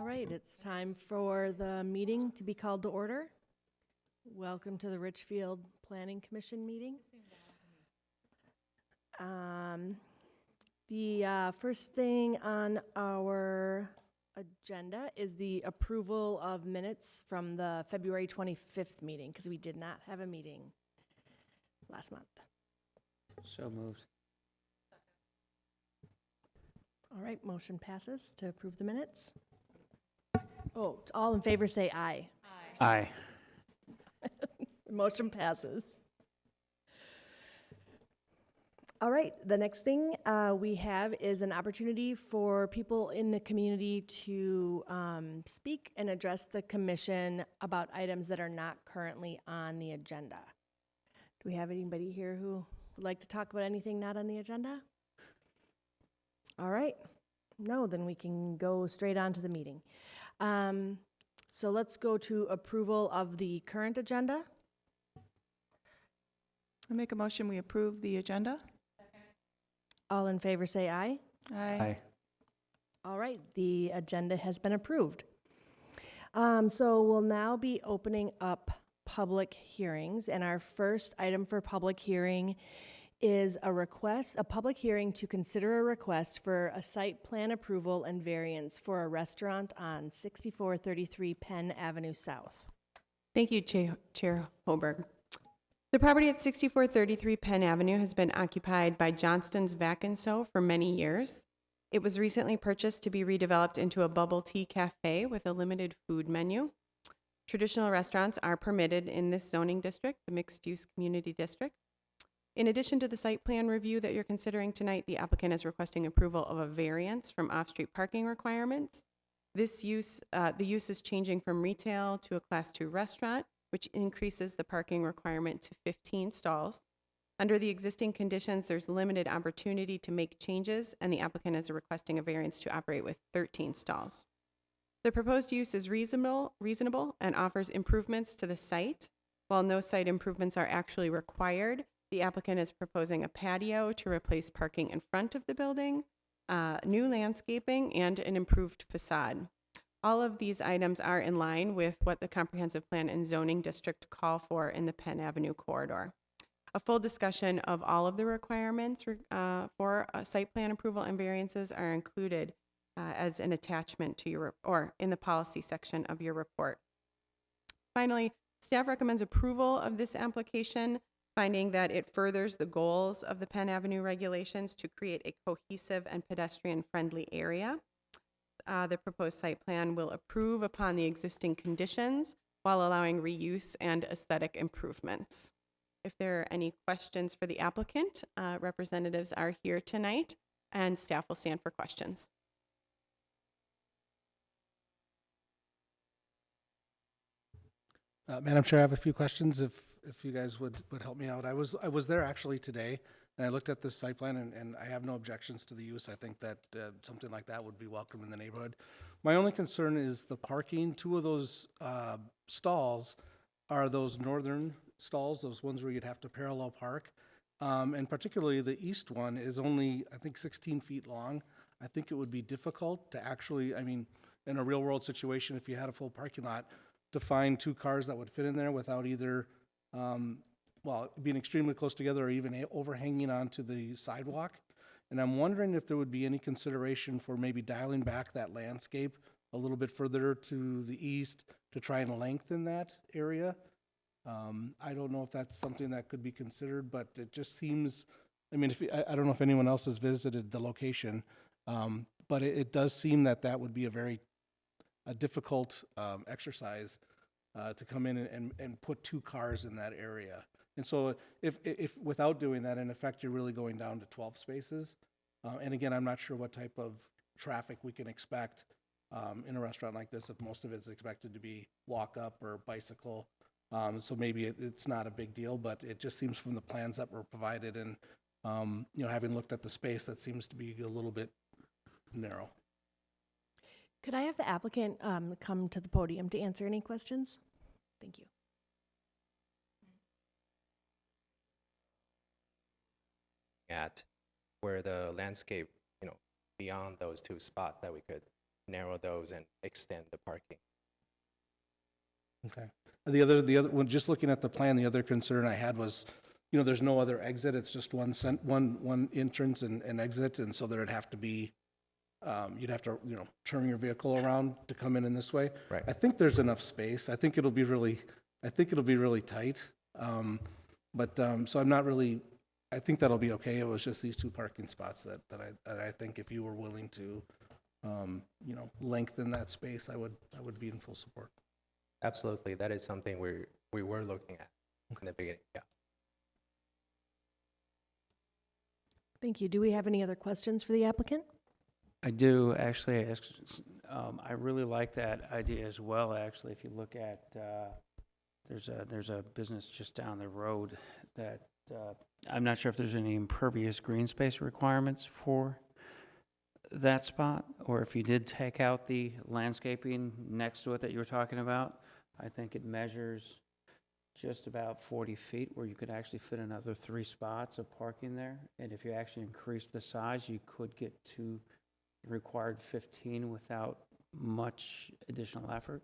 All right, it's time for the meeting to be called to order. Welcome to the Richfield Planning Commission meeting. The first thing on our agenda is the approval of minutes from the February 25th meeting, because we did not have a meeting last month. So moved. All right, motion passes to approve the minutes. Oh, all in favor say aye. Aye. Motion passes. All right, the next thing we have is an opportunity for people in the community to speak and address the commission about items that are not currently on the agenda. Do we have anybody here who would like to talk about anything not on the agenda? All right, no, then we can go straight on to the meeting. So let's go to approval of the current agenda. I make a motion, we approve the agenda. All in favor say aye. Aye. All right, the agenda has been approved. So we'll now be opening up public hearings, and our first item for public hearing is a public hearing to consider a request for a site plan approval and variance for a restaurant on 6433 Penn Avenue South. Thank you, Chair Holberg. The property at 6433 Penn Avenue has been occupied by Johnston's Vac and Sew for many years. It was recently purchased to be redeveloped into a bubble tea cafe with a limited food menu. Traditional restaurants are permitted in this zoning district, the mixed-use community district. In addition to the site plan review that you're considering tonight, the applicant is requesting approval of a variance from off-street parking requirements. This use, the use is changing from retail to a Class 2 restaurant, which increases the parking requirement to 15 stalls. Under the existing conditions, there's limited opportunity to make changes, and the applicant is requesting a variance to operate with 13 stalls. The proposed use is reasonable and offers improvements to the site. While no site improvements are actually required, the applicant is proposing a patio to replace parking in front of the building, new landscaping, and an improved facade. All of these items are in line with what the Comprehensive Plan and Zoning District call for in the Penn Avenue corridor. A full discussion of all of the requirements for site plan approval and variances are included as an attachment to your, or in the policy section of your report. Finally, staff recommends approval of this application, finding that it furthers the goals of the Penn Avenue regulations to create a cohesive and pedestrian-friendly area. The proposed site plan will approve upon the existing conditions while allowing reuse and aesthetic improvements. If there are any questions for the applicant, representatives are here tonight, and staff will stand for questions. Madam Chair, I have a few questions if you guys would help me out. I was there actually today, and I looked at this site plan, and I have no objections to the use. I think that something like that would be welcome in the neighborhood. My only concern is the parking. Two of those stalls are those northern stalls, those ones where you'd have to parallel park. And particularly the east one is only, I think, 16 feet long. I think it would be difficult to actually, I mean, in a real world situation, if you had a full parking lot, to find two cars that would fit in there without either, well, being extremely close together or even overhanging onto the sidewalk. And I'm wondering if there would be any consideration for maybe dialing back that landscape a little bit further to the east to try and lengthen that area. I don't know if that's something that could be considered, but it just seems, I mean, I don't know if anyone else has visited the location, but it does seem that that would be a difficult exercise to come in and put two cars in that area. And so if without doing that, in effect, you're really going down to 12 spaces. And again, I'm not sure what type of traffic we can expect in a restaurant like this, if most of it's expected to be walk up or bicycle. So maybe it's not a big deal, but it just seems from the plans that were provided and, you know, having looked at the space, that seems to be a little bit narrow. Could I have the applicant come to the podium to answer any questions? Thank you. At where the landscape, you know, beyond those two spots that we could narrow those and extend the parking. Okay. The other one, just looking at the plan, the other concern I had was, there's no other exit. It's just one entrance and exit, and so there'd have to be, you'd have to, turn your vehicle around to come in this way. Right. I think there's enough space. I think it'll be really tight. So I'm not really, I think that'll be okay. It was just these 2 parking spots that I think if you were willing to, lengthen that space, I would be in full support. Absolutely, that is something we were looking at in the beginning, yeah. Thank you. Do we have any other questions for the applicant? I do, actually. I really like that idea as well, actually. If you look at, there's a business just down the road that, I'm not sure if there's any impervious green space requirements for that spot, or if you did take out the landscaping next to it that you were talking about. I think it measures just about 40 feet, where you could actually fit another 3 spots of parking there. And if you actually increase the size, you could get to the required 15 without much additional effort.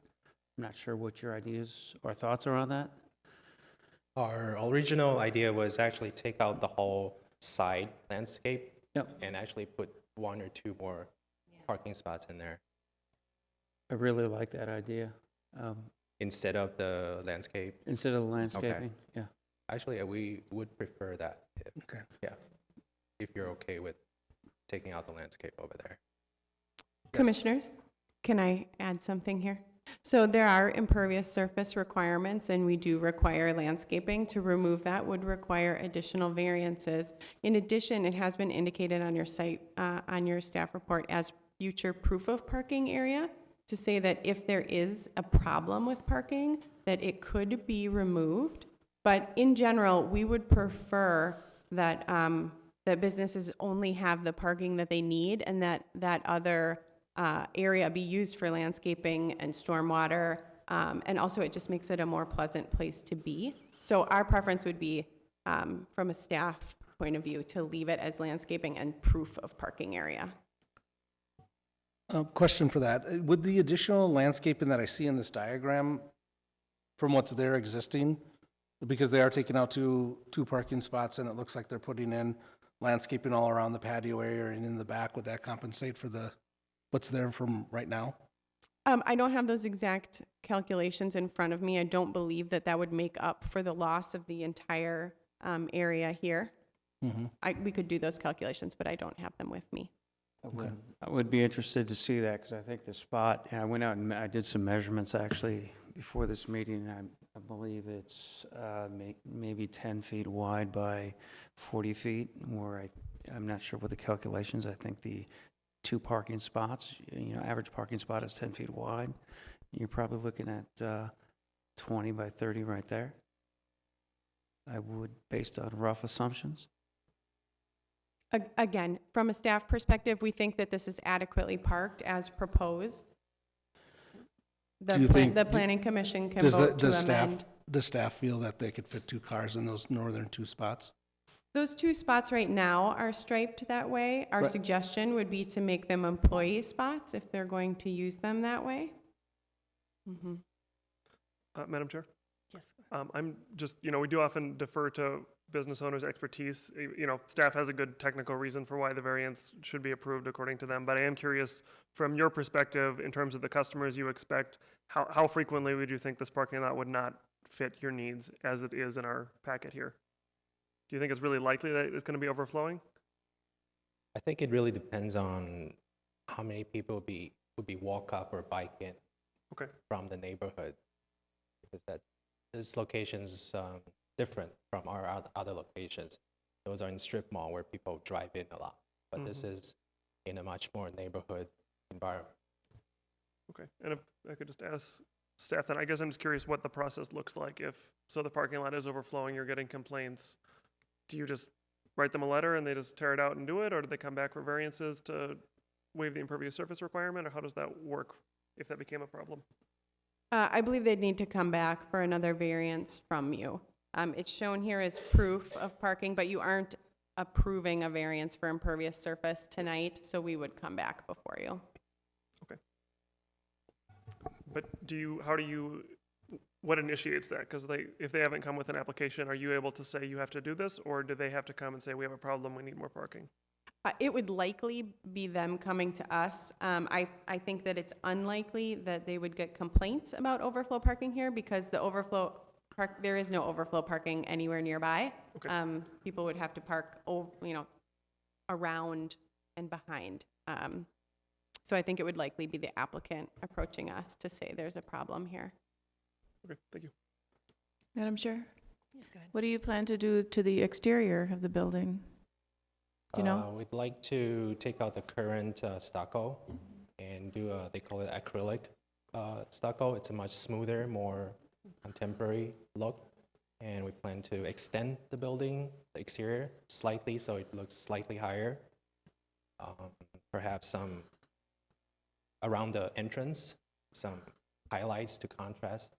I'm not sure what your ideas or thoughts are on that. Our original idea was actually take out the whole side landscape Yep. and actually put 1 or 2 more parking spots in there I really like that idea. instead of the landscape. Instead of the landscaping, yeah. Actually, we would prefer that. Okay. Yeah, if you're okay with taking out the landscape over there. Commissioners, can I add something here? So there are impervious surface requirements, and we do require landscaping. To remove that would require additional variances. In addition, it has been indicated on your site, on your staff report as future proof of parking area, to say that if there is a problem with parking, that it could be removed. But in general, we would prefer that, that businesses only have the parking that they need, and that other area be used for landscaping and stormwater, and also it just makes it a more pleasant place to be. So our preference would be, from a staff point of view, to leave it as landscaping and proof of parking area. Question for that. Would the additional landscaping that I see in this diagram, from what's there existing, because they are taking out two parking spots and it looks like they're putting in landscaping all around the patio area and in the back, would that compensate for what's there from right now? I don't have those exact calculations in front of me. I don't believe that would make up for the loss of the entire area here. Mm-hmm. We could do those calculations, but I don't have them with me. I would be interested to see that, because I think the spot, I went out and I did some measurements actually before this meeting. I believe it's maybe 10 feet wide by 40 feet, or I'm not sure what the calculations. I think the 2 parking spots, average parking spot is 10 feet wide. You're probably looking at 20 by 30 right there. I would, based on rough assumptions. Again, from a staff perspective, we think that this is adequately parked as proposed. Do you think- The planning commission can Does vote to does amend. staff feel that they could fit 2 cars in those northern 2 spots? Those 2 spots right now are striped that way. Our Right. suggestion would be to make them employee spots if they're going to use them that way. Mhm. Madam Chair? Yes. I'm just, we do often defer to business owners' expertise. Staff has a good technical reason for why the variance should be approved according to them, but I am curious, from your perspective, in terms of the customers you expect, how frequently would you think this parking lot would not fit your needs as it is in our packet here? Do you think it's really likely that it's going to be overflowing? I think it really depends on how many people would be walk up or bike in Okay. from the neighborhood, because this location's different from our other locations. Those are in strip mall where people drive in a lot, but this is in a much more neighborhood environment. Okay, and if I could just ask staff then, I guess I'm just curious what the process looks like so the parking lot is overflowing, you're getting complaints. Do you just write them a letter and they just tear it out and do it, or do they come back for variances to waive the impervious surface requirement, or how does that work if that became a problem? I believe they'd need to come back for another variance from you. It's shown here as proof of parking, but you aren't approving a variance for impervious surface tonight, so we would come back before you. Okay, but what initiates that? Because if they haven't come with an application, are you able to say you have to do this, or do they have to come and say, we have a problem, we need more parking? It would likely be them coming to us. I think that it's unlikely that they would get complaints about overflow parking here because there is no overflow parking anywhere nearby. Okay. People would have to park, around and behind. So I think it would likely be the applicant approaching us to say there's a problem here. Okay, thank you. Madam Chair, Yes, go ahead. what do you plan to do to the exterior of the building? Do you know? We'd like to take out the current stucco and do they call it acrylic stucco. It's a much smoother, more contemporary look. And we plan to extend the building, the exterior, slightly so it looks slightly higher. Perhaps some around the entrance, some highlights to contrast.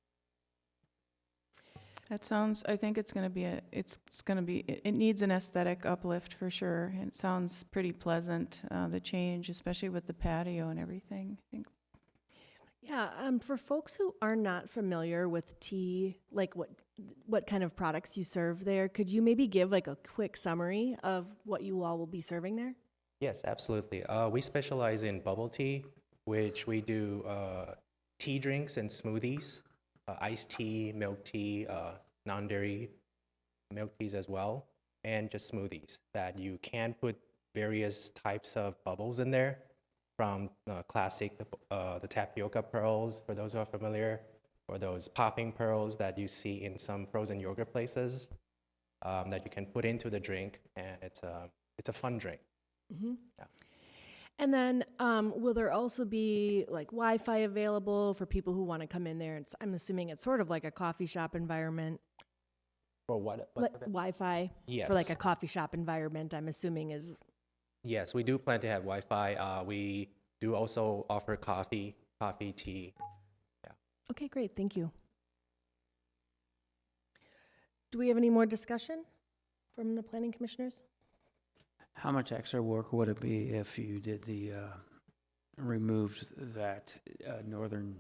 That sounds, I think it's gonna be it needs an aesthetic uplift for sure. And it sounds pretty pleasant, the change, especially with the patio and everything. I think Yeah, for folks who are not familiar with tea, like what kind of products you serve there, could you maybe give like a quick summary of what you all will be serving there? Yes, absolutely. We specialize in bubble tea, which we do tea drinks and smoothies, iced tea, milk tea, non-dairy milk teas as well, and just smoothies that you can put various types of bubbles in there, from classic, the tapioca pearls, for those who are familiar, or those popping pearls that you see in some frozen yogurt places that you can put into the drink, and it's a fun drink. Mm-hmm. Yeah. And then will there also be like Wi-Fi available for people who want to come in there? I'm assuming it's sort of like a coffee shop environment. For what? Wi-Fi Yes. for like a coffee shop environment, I'm assuming is. Yes, we do plan to have Wi-Fi. We do also offer coffee, tea. Okay, great, thank you. Do we have any more discussion from the planning commissioners? How much extra work would it be if you did removed that northern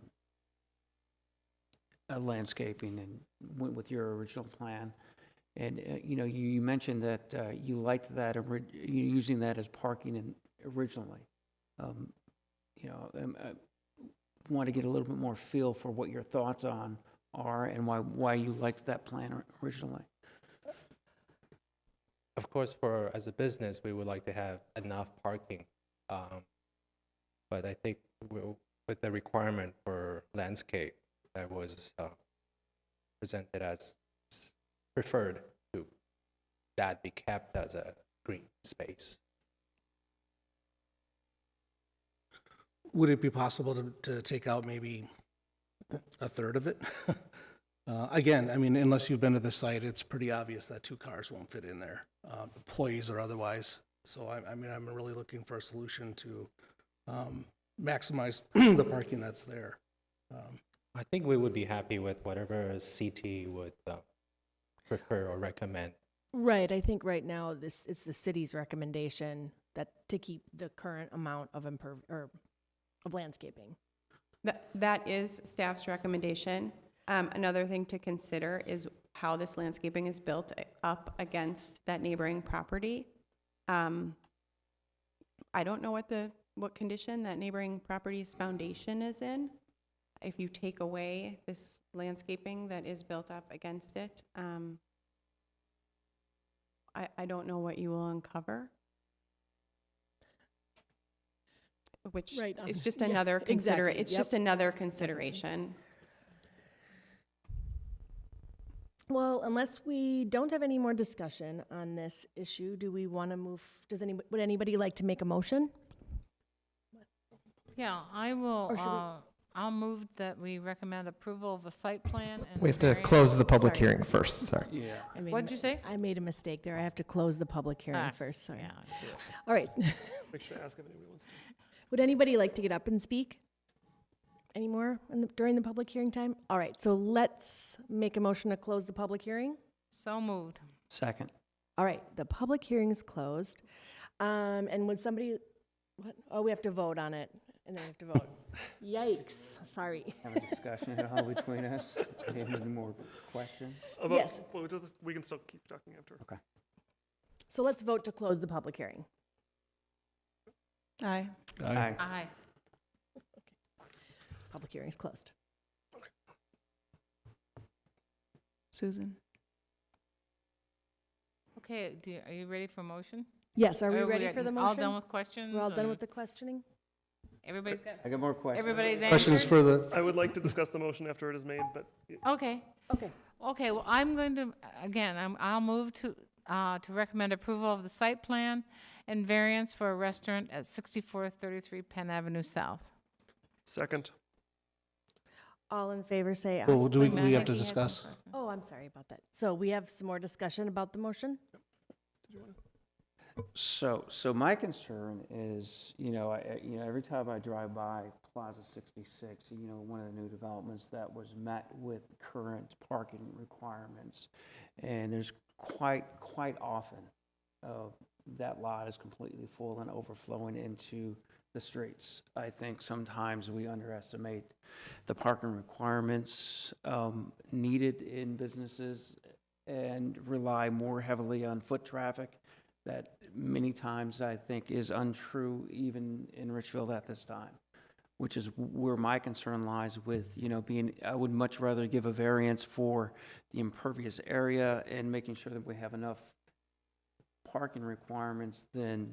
landscaping and went with your original plan? And, you mentioned that you liked that, using that as parking originally. I want to get a little bit more feel for what your thoughts are and why you liked that plan originally. Of course, as a business, we would like to have enough parking. But I think with the requirement for landscape that was presented as preferred to that be kept as a green space. Would it be possible to take out maybe a third of it? Again, I mean, unless you've been to the site, it's pretty obvious that 2 cars won't fit in there, employees or otherwise. So I'm really looking for a solution to maximize the parking that's there. I think we would be happy with whatever CT would prefer or recommend. Right, I think right now it's the city's recommendation that to keep the current amount of of landscaping. That is staff's recommendation. Another thing to consider is how this landscaping is built up against that neighboring property. I don't know what condition that neighboring property's foundation is in. If you take away this landscaping that is built up against it, I don't know what you will uncover. Which Right, is just yeah, another exactly, it's yep. just another consideration. Well, unless we don't have any more discussion on this issue, do we want to move, would anybody like to make a motion? Yeah, I will, Or should we- I'll move that we recommend approval of a site plan and. We have to variance. close the public Sorry. hearing first, sorry. Yeah. I made a What'd you say? I made a mistake there. I have to close the public hearing Ah, first, sorry. Yeah. All right. Make sure to ask if anybody wants to. Would anybody like to get up and speak? Any more during the public hearing time? All right, so let's make a motion to close the public hearing. So moved. Second. All right, the public hearing is closed. And would somebody, what? Oh, we have to vote on it. and then we have to vote. Yikes, sorry. Have a discussion at all between us? Any more questions? Yes. We can still keep talking after. So let's vote to close the public hearing. Aye. Aye. Aye. Public hearing's closed. Susan? Okay, are you ready for motion? Yes, are we ready for the motion? All done with questions? We're all done or with the questioning? Everybody's got, I got more questions. everybody's Questions answered? for the, I would like to discuss the motion after it is made, but Okay. Okay. Okay, well, I'm going to, again, I'll move to recommend approval of the site plan and variance for a restaurant at 6433 Penn Avenue South. second. All in favor, say aye. well, do Wait a minute, we I have to think he has some discuss? questions. Oh, I'm sorry about that. So we have some more discussion about the motion? So my concern is, every time I drive by Plaza 66, one of the new developments that was met with current parking requirements, and there's quite often that lot is completely full and overflowing into the streets. I think sometimes we underestimate the parking requirements needed in businesses and rely more heavily on foot traffic. That many times I think is untrue even in Richfield at this time, which is where my concern lies with, I would much rather give a variance for the impervious area and making sure that we have enough parking requirements than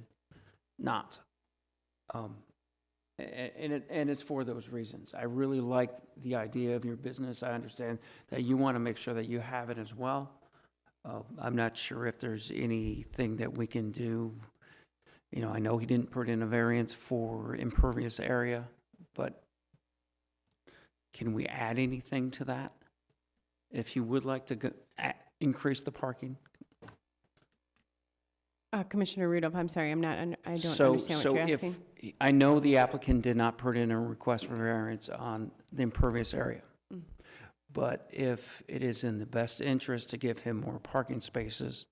not. And it's for those reasons. I really like the idea of your business. I understand that you want to make sure that you have it as well. I'm not sure if there's anything that we can do. I know he didn't put in a variance for impervious area, but can we add anything to that? If you would like to increase the parking? Commissioner Rudolph, I'm sorry, I don't understand what you're asking. I know the applicant did not put in a request for variance on the impervious area. But if it is in the best interest to give him more parking spaces,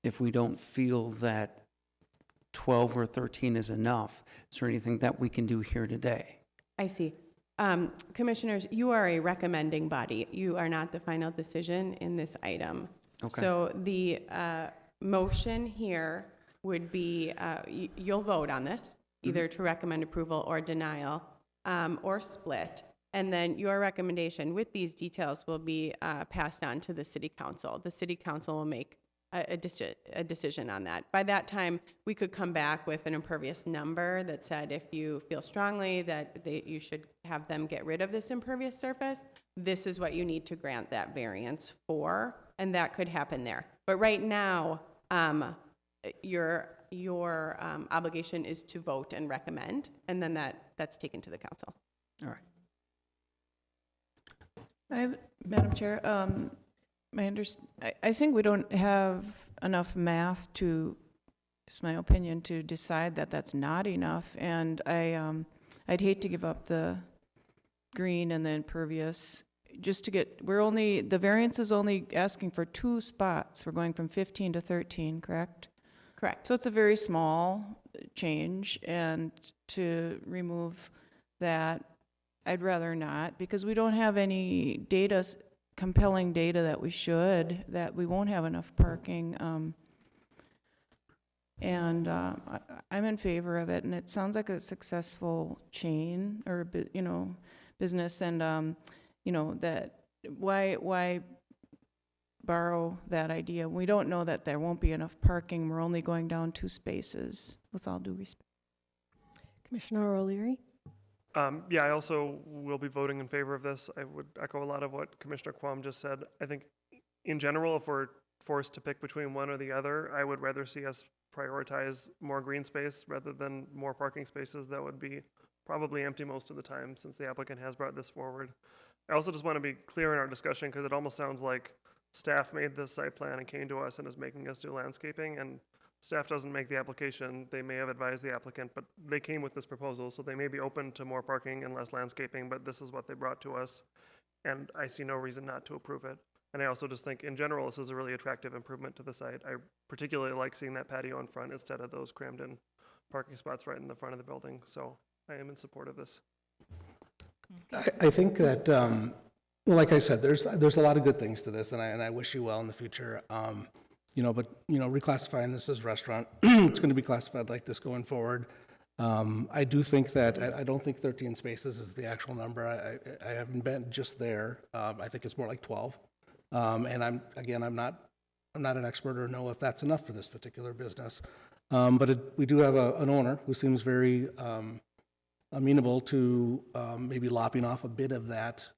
if we don't feel that 12 or 13 is enough, is there anything that we can do here today? I see. Commissioners, you are a recommending body. You are not the final decision in this item. Okay. So the motion here would be, you'll vote on this, either to recommend approval or denial, or split. And then your recommendation with these details will be passed on to the city council. The city council will make a decision on that. By that time, we could come back with an impervious number that said if you feel strongly that you should have them get rid of this impervious surface, this is what you need to grant that variance for, and that could happen there. But right now, your obligation is to vote and recommend, and then that's taken to the council. All right. Madam Chair, I think we don't have enough math to, it's my opinion, to decide that that's not enough. And I'd hate to give up the green and the impervious just to get, the variance is only asking for 2 spots. We're going from 15 to 13, correct? Correct. So it's a very small change, and to remove that, I'd rather not, because we don't have any data, compelling data that we won't have enough parking. I'm in favor of it, and it sounds like a successful chain or, business, and, that, why borrow that idea? We don't know that there won't be enough parking. We're only going down 2 spaces, with all due respect. Commissioner O'Leary? Yeah, I also will be voting in favor of this. I would echo a lot of what Commissioner Quam just said. I think in general, if we're forced to pick between one or the other, I would rather see us prioritize more green space rather than more parking spaces that would be probably empty most of the time, since the applicant has brought this forward. I also just want to be clear in our discussion, because it almost sounds like staff made this site plan and came to us and is making us do landscaping, and staff doesn't make the application. They may have advised the applicant, but they came with this proposal, so they may be open to more parking and less landscaping, but this is what they brought to us, and I see no reason not to approve it. And I also just think, in general, this is a really attractive improvement to the site. I particularly like seeing that patio in front instead of those crammed-in parking spots right in the front of the building. So I am in support of this. I think that, well, like I said, there's a lot of good things to this, and I wish you well in the future. But reclassifying this as restaurant, it's going to be classified like this going forward. I do think that, I don't think 13 spaces is the actual number. I haven't been just there. I think it's more like 12. And I'm not an expert or know if that's enough for this particular business. But we do have an owner who seems very amenable to maybe lopping off a bit of that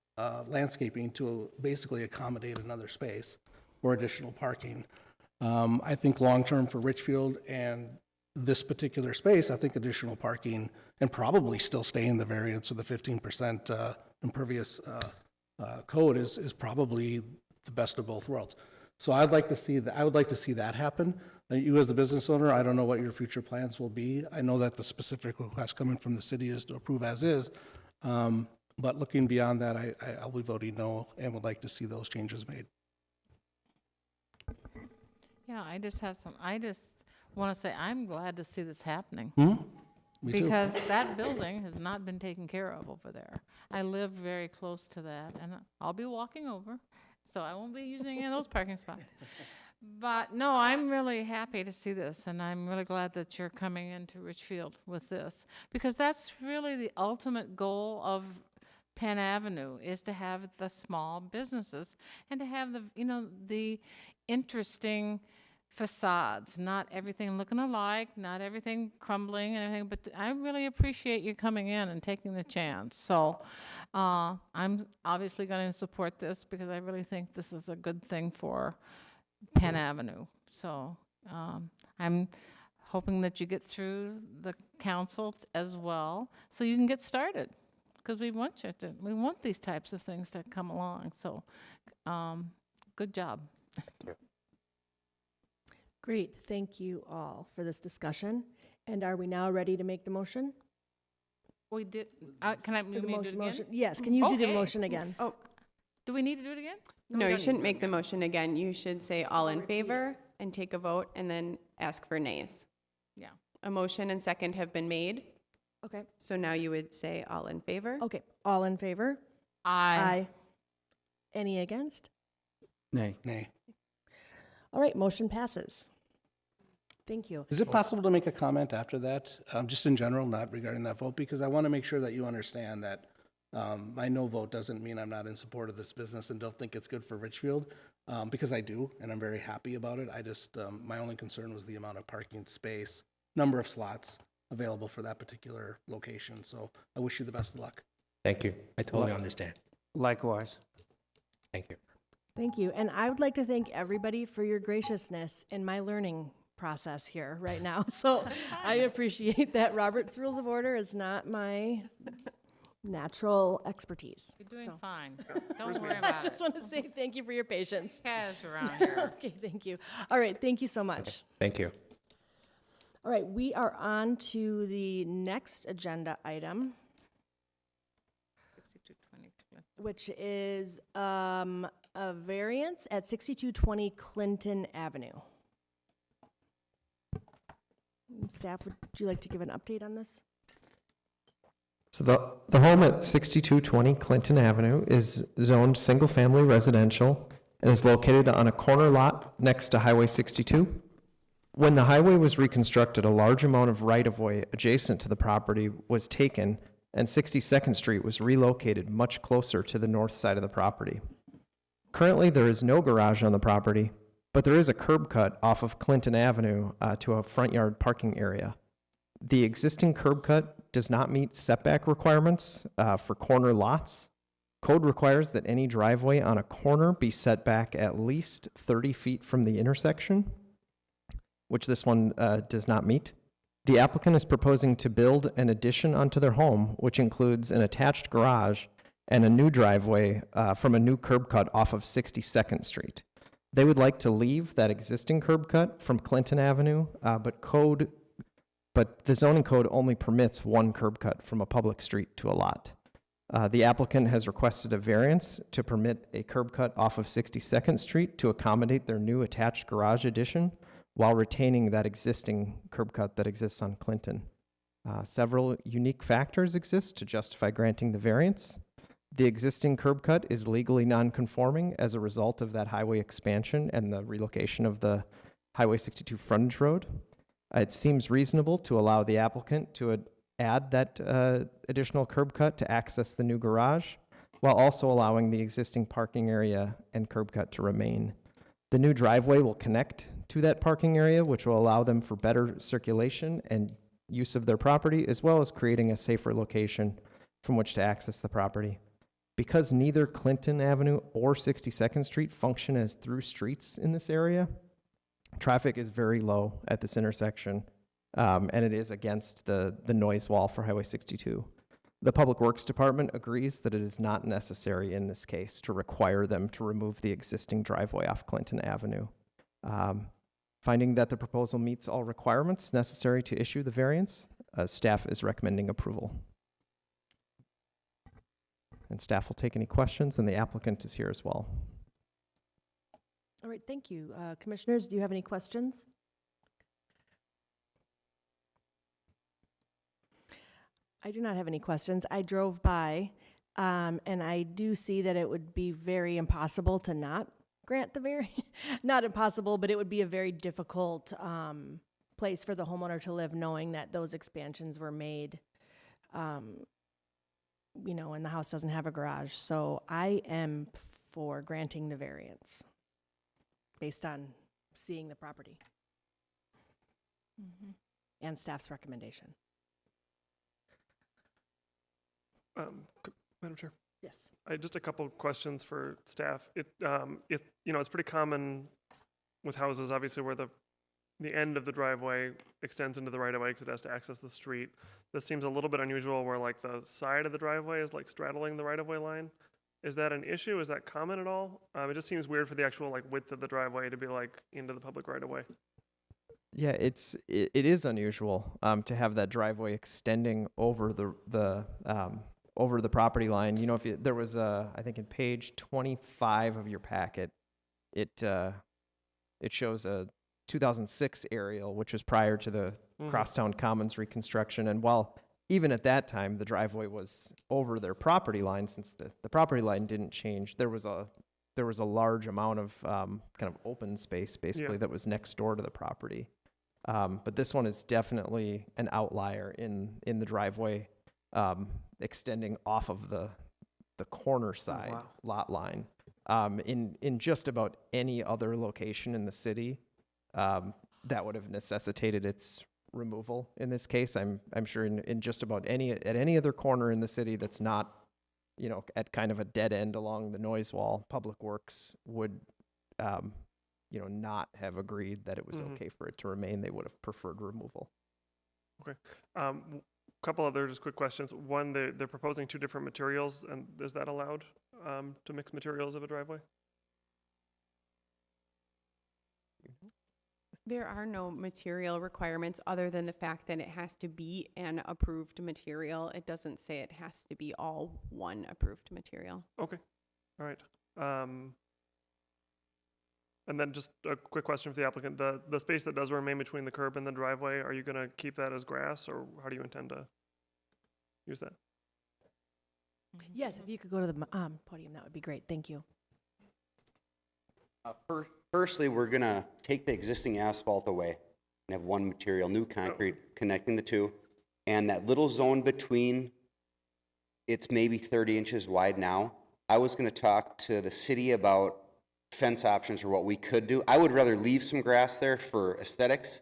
landscaping to basically accommodate another space or additional parking. I think long-term for Richfield and this particular space, I think additional parking and probably still staying the variance of the 15% impervious code is probably the best of both worlds. So I'd like to see that. I would like to see that happen. You as the business owner, I don't know what your future plans will be. I know that the specific request coming from the city is to approve as is. But looking beyond that, I'll be voting no and would like to see those changes made. Yeah, I just want to say I'm glad to see this happening. Me too. Because that building has not been taken care of over there. I live very close to that, and I'll be walking over, so I won't be using any of those parking spots. But no, I'm really happy to see this, and I'm really glad that you're coming into Richfield with this, because that's really the ultimate goal of Penn Avenue, is to have the small businesses and to have the interesting facades, not everything looking alike, not everything crumbling and everything, but I really appreciate you coming in and taking the chance. So I'm obviously going to support this because I really think this is a good thing for Penn Avenue. So I'm hoping that you get through the council as well so you can get started, because we want these types of things to come along. So good job. Great, thank you all for this discussion. And are we now ready to make the motion? We did, can I Do do the it again? motion? Yes, can you do the Okay. motion again? Do we need to do it again? No, we you don't shouldn't need make the motion again. You should say all in favor and take a vote and then ask for nays. Yeah. A motion and second have been made. Okay. So now you would say all in favor. Okay, all in favor? Aye. Any against? Nay. Nay. All right, motion passes. Thank you. Is it possible to make a comment after that, just in general, not regarding that vote? Because I want to make sure that you understand that my no vote doesn't mean I'm not in support of this business and don't think it's good for Richfield, because I do, and I'm very happy about it. I just, my only concern was the amount of parking space, number of slots available for that particular location. So I wish you the best of luck. Thank you. I totally understand. Likewise. Thank you. Thank you. And I would like to thank everybody for your graciousness in my learning process here right now. So I appreciate that. Robert's Rules of Order is not my natural expertise. You're doing So fine. Don't worry I about it. just want to say thank you for your patience. Cash around here. Okay, thank you. All right, thank you so much. Thank you. All right, we are on to the next agenda item, 6220. which is a variance at 6220 Clinton Avenue. Staff, would you like to give an update on this? So the home at 6220 Clinton Avenue is zoned single-family residential and is located on a corner lot next to Highway 62. When the highway was reconstructed, a large amount of right-of-way adjacent to the property was taken, and 62nd Street was relocated much closer to the north side of the property. Currently, there is no garage on the property, but there is a curb cut off of Clinton Avenue to a front yard parking area. The existing curb cut does not meet setback requirements for corner lots. Code requires that any driveway on a corner be set back at least 30 feet from the intersection, which this one does not meet. The applicant is proposing to build an addition onto their home, which includes an attached garage and a new driveway from a new curb cut off of 62nd Street. They would like to leave that existing curb cut from Clinton Avenue, but the zoning code only permits one curb cut from a public street to a lot. The applicant has requested a variance to permit a curb cut off of 62nd Street to accommodate their new attached garage addition while retaining that existing curb cut that exists on Clinton. Several unique factors exist to justify granting the variance. The existing curb cut is legally non-conforming as a result of that highway expansion and the relocation of the Highway 62 frontage road. It seems reasonable to allow the applicant to add that additional curb cut to access the new garage, while also allowing the existing parking area and curb cut to remain. The new driveway will connect to that parking area, which will allow them for better circulation and use of their property, as well as creating a safer location from which to access the property. Because neither Clinton Avenue or 62nd Street function as through streets in this area, traffic is very low at this intersection, and it is against the noise wall for Highway 62. The Public Works Department agrees that it is not necessary in this case to require them to remove the existing driveway off Clinton Avenue. Finding that the proposal meets all requirements necessary to issue the variance, staff is recommending approval. And staff will take any questions, and the applicant is here as well. All right, thank you. Commissioners, do you have any questions? I do not have any questions. I drove by, and I do see that it would be very impossible to not grant the variance. Not impossible, but it would be a very difficult place for the homeowner to live, knowing that those expansions were made, you know, and the house doesn't have a garage. So I am for granting the variance based on seeing the property and staff's recommendation. Madam Chair, Yes. just a couple questions for staff. You know, it's pretty common with houses, obviously, where the end of the driveway extends into the right of way because it has to access the street. This seems a little bit unusual where like the side of the driveway is like straddling the right of way line. Is that an issue? Is that common at all? It just seems weird for the actual like width of the driveway to be like into the public right of way. Yeah, it is unusual to have that driveway extending over over the property line. You know, there was I think in page 25 of your packet, it shows a 2006 aerial, which was prior to the Crosstown Commons reconstruction. And while even at that time the driveway was over their property line, since the property line didn't change, there was a large amount of kind of open space basically that was next door to the property. But this one is definitely an outlier in the driveway extending off of the corner side lot line. In just about any other location in the city, that would have necessitated its removal. In this case, I'm sure in just about any other corner in the city that's not, you know, at kind of a dead end along the noise wall, Public Works would, you know, not have agreed that it was okay for it to remain. They would have preferred removal. Okay. Couple other just quick questions. One, they're proposing two different materials, and is that allowed to mix materials of a driveway? There are no material requirements other than the fact that it has to be an approved material. It doesn't say it has to be all one approved material. Okay. All right. And then just a quick question for the applicant. The space that does remain between the curb and the driveway, are you going to keep that as grass, or how do you intend to use that? Yes, if you could go to the podium, that would be great. Thank you. Firstly, we're going to take the existing asphalt away and have one material, new concrete, connecting the two. And that little zone between, it's maybe 30 inches wide now. I was going to talk to the city about fence options or what we could do. I would rather leave some grass there for aesthetics,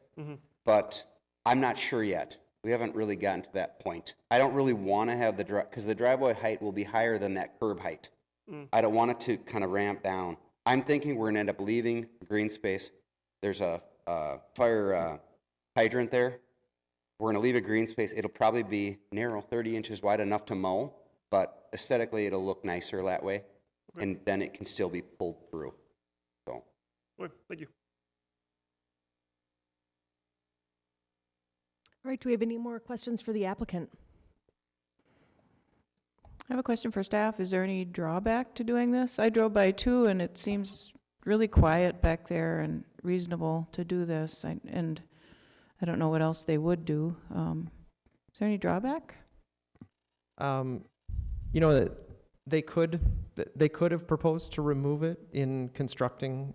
but I'm not sure yet. We haven't really gotten to that point. I don't really want to have because the driveway height will be higher than that curb height. I don't want it to kind of ramp down. I'm thinking we're going to end up leaving green space. There's a fire hydrant there. We're going to leave a green space. It'll probably be narrow, 30 inches wide, enough to mow, but aesthetically it'll look nicer that way. Okay. And then it can still be pulled through. So. Good. Thank you. All right, do we have any more questions for the applicant? I have a question for staff. Is there any drawback to doing this? I drove by too, and it seems really quiet back there and reasonable to do this. And I don't know what else they would do. Is there any drawback? You know, they could have proposed to remove it in constructing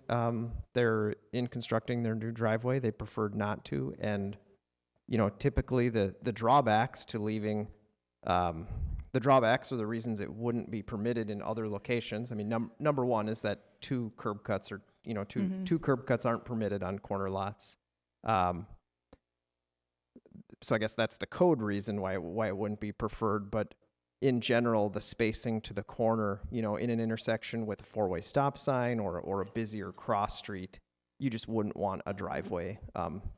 their new driveway. They preferred not to, and you know, typically the drawbacks to leaving the drawbacks are the reasons it wouldn't be permitted in other locations. I mean, number one is that two curb cuts aren't permitted on corner lots. So I guess that's the code reason why it wouldn't be preferred. But in general, the spacing to the corner, you know, in an intersection with a four-way stop sign or a busier cross street, you just wouldn't want a driveway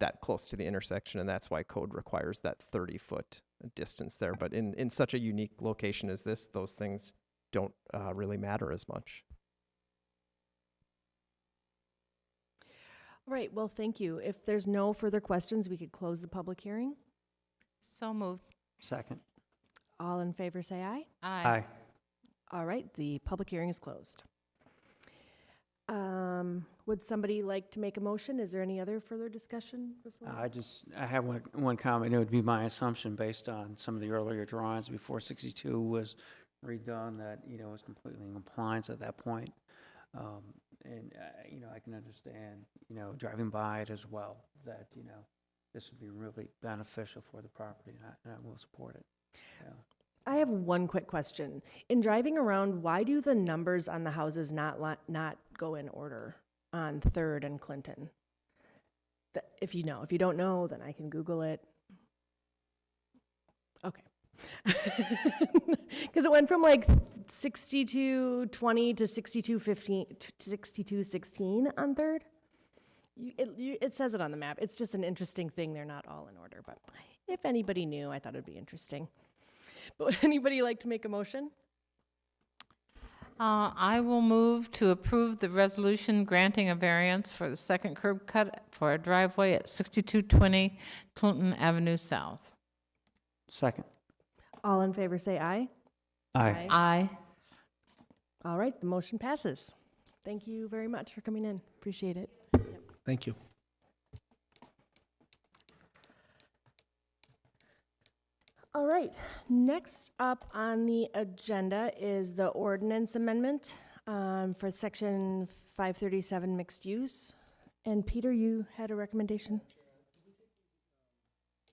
that close to the intersection, and that's why code requires that 30-foot distance there. But in such a unique location as this, those things don't really matter as much. All right, well, thank you. If there's no further questions, we could close the public hearing. So moved. Second. All in favor, say aye. Aye. All right, the public hearing is closed. Would somebody like to make a motion? Is there any other further discussion before? I have one comment. It would be my assumption based on some of the earlier drawings before 62 was redone that, you know, it was completely in compliance at that point. You know, I can understand, you know, driving by it as well, that, you know, this would be really beneficial for the property, and I will support it. Yeah. I have one quick question. In driving around, why do the numbers on the houses not go in order on 3rd and Clinton? If you know. If you don't know, then I can Google it. Okay. Because it went from like 6220 to 6215 to 6216 on 3rd. It says it on the map. It's just an interesting thing. They're not all in order, but if anybody knew, I thought it'd be interesting. But would anybody like to make a motion? I will move to approve the resolution granting a variance for the second curb cut for a driveway at 6220 Clinton Avenue South. Second. All in favor say aye. Aye. Aye. All right, the motion passes. Thank you very much for coming in. Appreciate it. Thank you. All right, next up on the agenda is the ordinance amendment for section 537 mixed use. And Peter, you had a recommendation?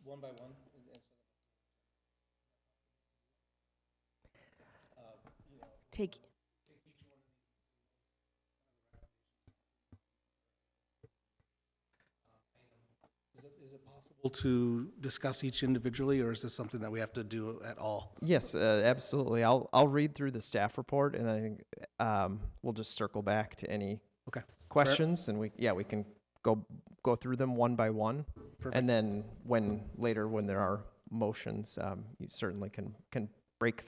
One by one. Take. Is it possible to discuss each individually, or is this something that we have to do at all? Yes, absolutely. I'll read through the staff report, and then I think we'll just circle back to any questions, and we can go through them one by one. Perfect. And then when there are motions, you certainly can break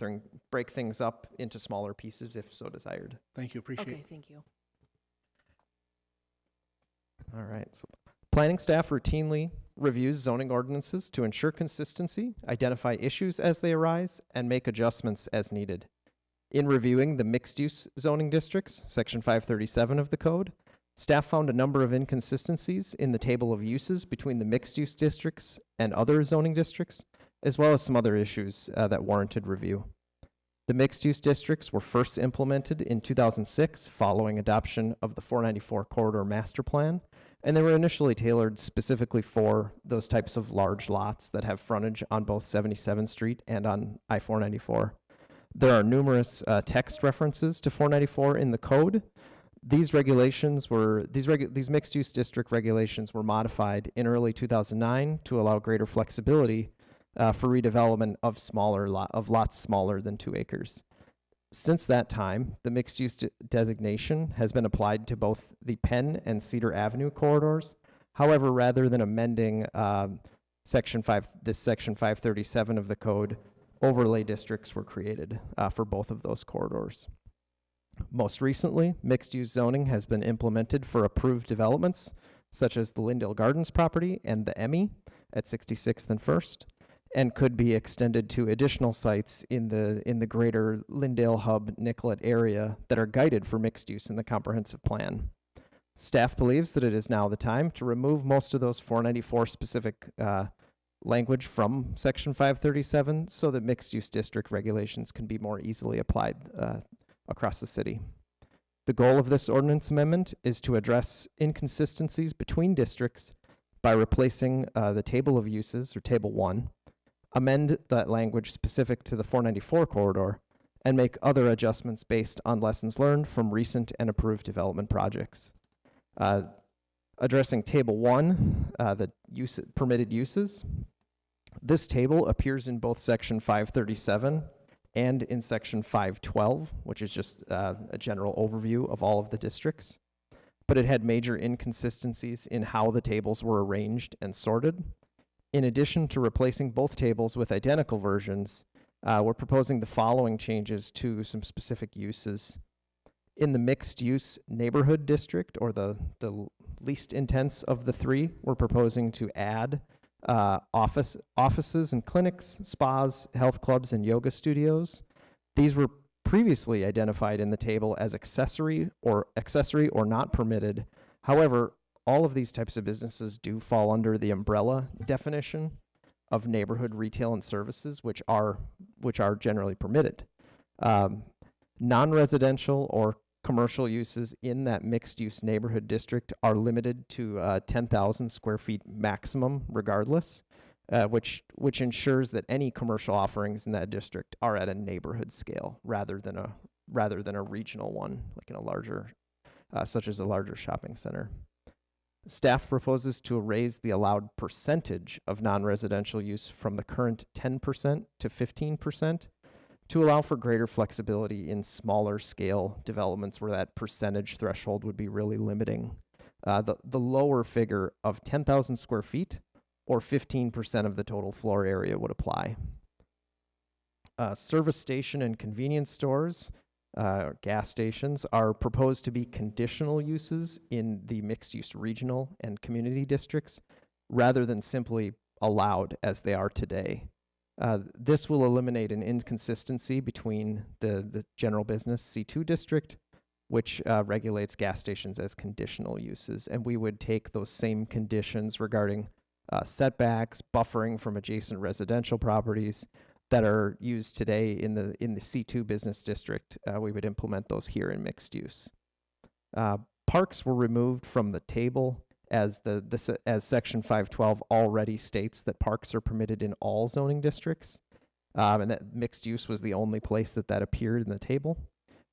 things up into smaller pieces if so desired. Thank you. Appreciate it. Okay, thank you. All right. So planning staff routinely reviews zoning ordinances to ensure consistency, identify issues as they arise, and make adjustments as needed. In reviewing the mixed-use zoning districts, Section 537 of the Code, staff found a number of inconsistencies in the table of uses between the mixed-use districts and other zoning districts, as well as some other issues that warranted review. The mixed-use districts were first implemented in 2006 following adoption of the 494 Corridor Master Plan, and they were initially tailored specifically for those types of large lots that have frontage on both 77th Street and on I-494. There are numerous text references to 494 in the code. These mixed-use district regulations were modified in early 2009 to allow greater flexibility for redevelopment of lots smaller than 2 acres. Since that time, the mixed-use designation has been applied to both the Penn and Cedar Avenue corridors. However, rather than amending Section 537 of the code, overlay districts were created for both of those corridors. Most recently, mixed-use zoning has been implemented for approved developments, such as the Lindale Gardens property and the Emmy at 66th and 1st, and could be extended to additional sites in the greater Lindale Hub Nicollet area that are guided for mixed use in the comprehensive plan. Staff believes that it is now the time to remove most of those 494 specific language from Section 537 so that mixed-use district regulations can be more easily applied across the city. The goal of this ordinance amendment is to address inconsistencies between districts by replacing the table of uses, or Table 1, amend that language specific to the 494 corridor, and make other adjustments based on lessons learned from recent and approved development projects. Addressing Table 1, the permitted uses, this table appears in both Section 537 and in Section 512, which is just a general overview of all of the districts. But it had major inconsistencies in how the tables were arranged and sorted. In addition to replacing both tables with identical versions, we're proposing the following changes to some specific uses. In the mixed-use neighborhood district, or the least intense of the three, we're proposing to add offices and clinics, spas, health clubs, and yoga studios. These were previously identified in the table as accessory or not permitted. However, all of these types of businesses do fall under the umbrella definition of neighborhood retail and services, which are generally permitted. Non-residential or commercial uses in that mixed-use neighborhood district are limited to 10,000 square feet maximum regardless, which ensures that any commercial offerings in that district are at a neighborhood scale rather than a regional one, like in a larger, such as a larger shopping center. Staff proposes to raise the allowed percentage of non-residential use from the current 10% to 15%, to allow for greater flexibility in smaller scale developments where that percentage threshold would be really limiting. The lower figure of 10,000 square feet or 15% of the total floor area would apply. Service station and convenience stores, gas stations, are proposed to be conditional uses in the mixed-use regional and community districts rather than simply allowed as they are today. This will eliminate an inconsistency between the general business C2 district, which regulates gas stations as conditional uses, and we would take those same conditions regarding setbacks, buffering from adjacent residential properties that are used today in the C2 business district. We would implement those here in mixed use. Parks were removed from the table as Section 512 already states that parks are permitted in all zoning districts, and that mixed use was the only place that appeared in the table.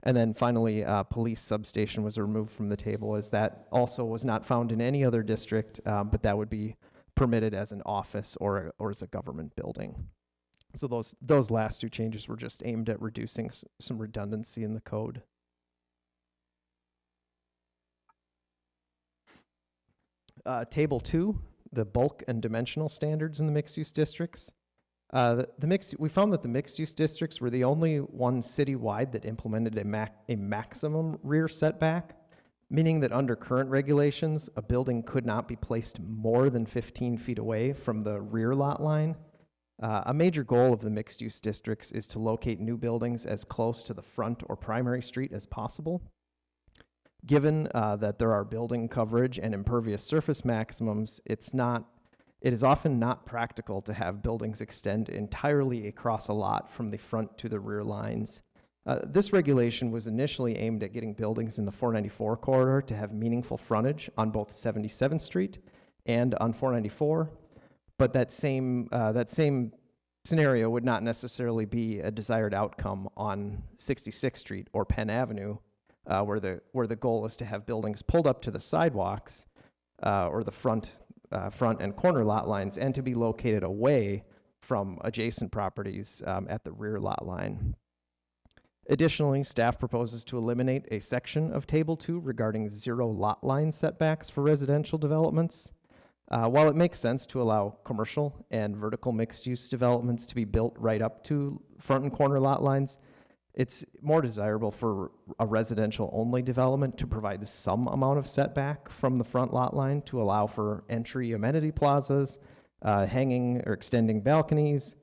And then finally, police substation was removed from the table, as that also was not found in any other district, but that would be permitted as an office or as a government building. So those last two changes were just aimed at reducing some redundancy in the code. Table 2, the bulk and dimensional standards in the mixed-use districts. We found that the mixed-use districts were the only one citywide that implemented a maximum rear setback, meaning that under current regulations, a building could not be placed more than 15 feet away from the rear lot line. A major goal of the mixed-use districts is to locate new buildings as close to the front or primary street as possible. Given that there are building coverage and impervious surface maximums, it is often not practical to have buildings extend entirely across a lot from the front to the rear lines. This regulation was initially aimed at getting buildings in the 494 corridor to have meaningful frontage on both 77th Street and on 494, but that same scenario would not necessarily be a desired outcome on 66th Street or Penn Avenue, where the goal is to have buildings pulled up to the sidewalks or the front and corner lot lines, and to be located away from adjacent properties at the rear lot line. Additionally, staff proposes to eliminate a section of Table 2 regarding 0 lot line setbacks for residential developments. While it makes sense to allow commercial and vertical mixed-use developments to be built right up to front and corner lot lines, it's more desirable for a residential-only development to provide some amount of setback from the front lot line to allow for entry amenity plazas, hanging or extending balconies,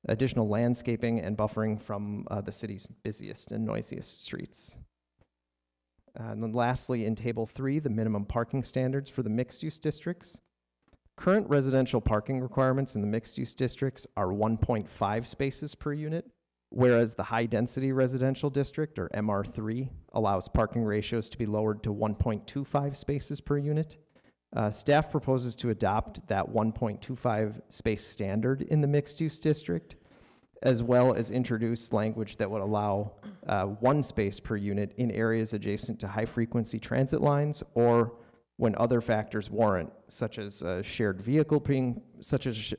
additional landscaping, and buffering from the city's busiest and noisiest streets. And then lastly, in Table 3, the minimum parking standards for the mixed-use districts. Current residential parking requirements in the mixed-use districts are 1.5 spaces per unit, whereas the high-density residential district, or MR3, allows parking ratios to be lowered to 1.25 spaces per unit. Staff proposes to adopt that 1.25 space standard in the mixed-use district, as well as introduce language that would allow 1 space per unit in areas adjacent to high-frequency transit lines or when other factors warrant, such as a shared vehicle being, such as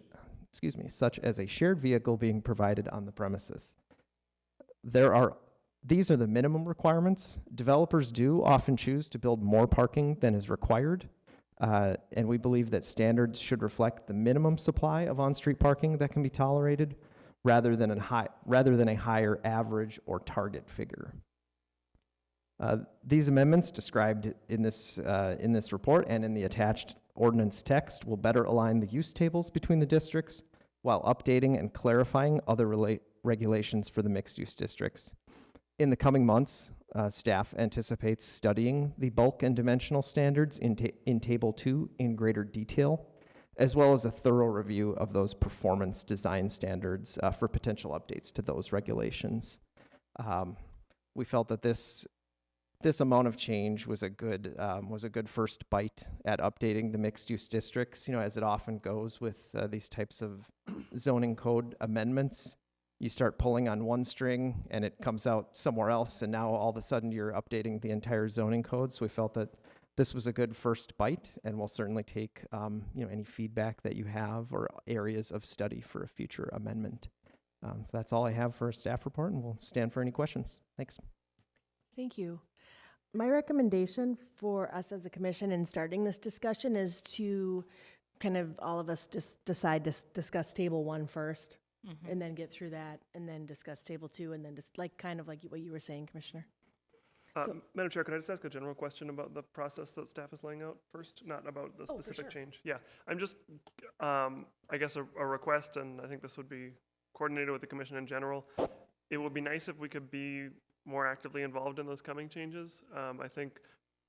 a shared vehicle being provided on the premises. These are the minimum requirements. Developers do often choose to build more parking than is required, and we believe that standards should reflect the minimum supply of on-street parking that can be tolerated, rather than a higher average or target figure. These amendments described in this report and in the attached ordinance text will better align the use tables between the districts while updating and clarifying other regulations for the mixed-use districts. In the coming months, staff anticipates studying the bulk and dimensional standards in Table 2 in greater detail, as well as a thorough review of those performance design standards for potential updates to those regulations. We felt that this amount of change was a good first bite at updating the mixed-use districts. You know, as it often goes with these types of zoning code amendments, you start pulling on one string and it comes out somewhere else, and now all of a sudden you're updating the entire zoning code. So we felt that this was a good first bite, and we'll certainly take any feedback that you have or areas of study for a future amendment. So that's all I have for a staff report, and we'll stand for any questions. Thanks. Thank you. My recommendation for us as a commission in starting this discussion is to kind of all of us just decide to discuss Table 1 first, and then get through that, and then discuss Table 2, and then just like what you were saying, Commissioner. Madam Chair, could I just ask a general question about the process that staff is laying out first, not about the specific change? Yeah, I'm just, I guess, a request, and I think this would be coordinated with the commission in general. It would be nice if we could be more actively involved in those coming changes. I think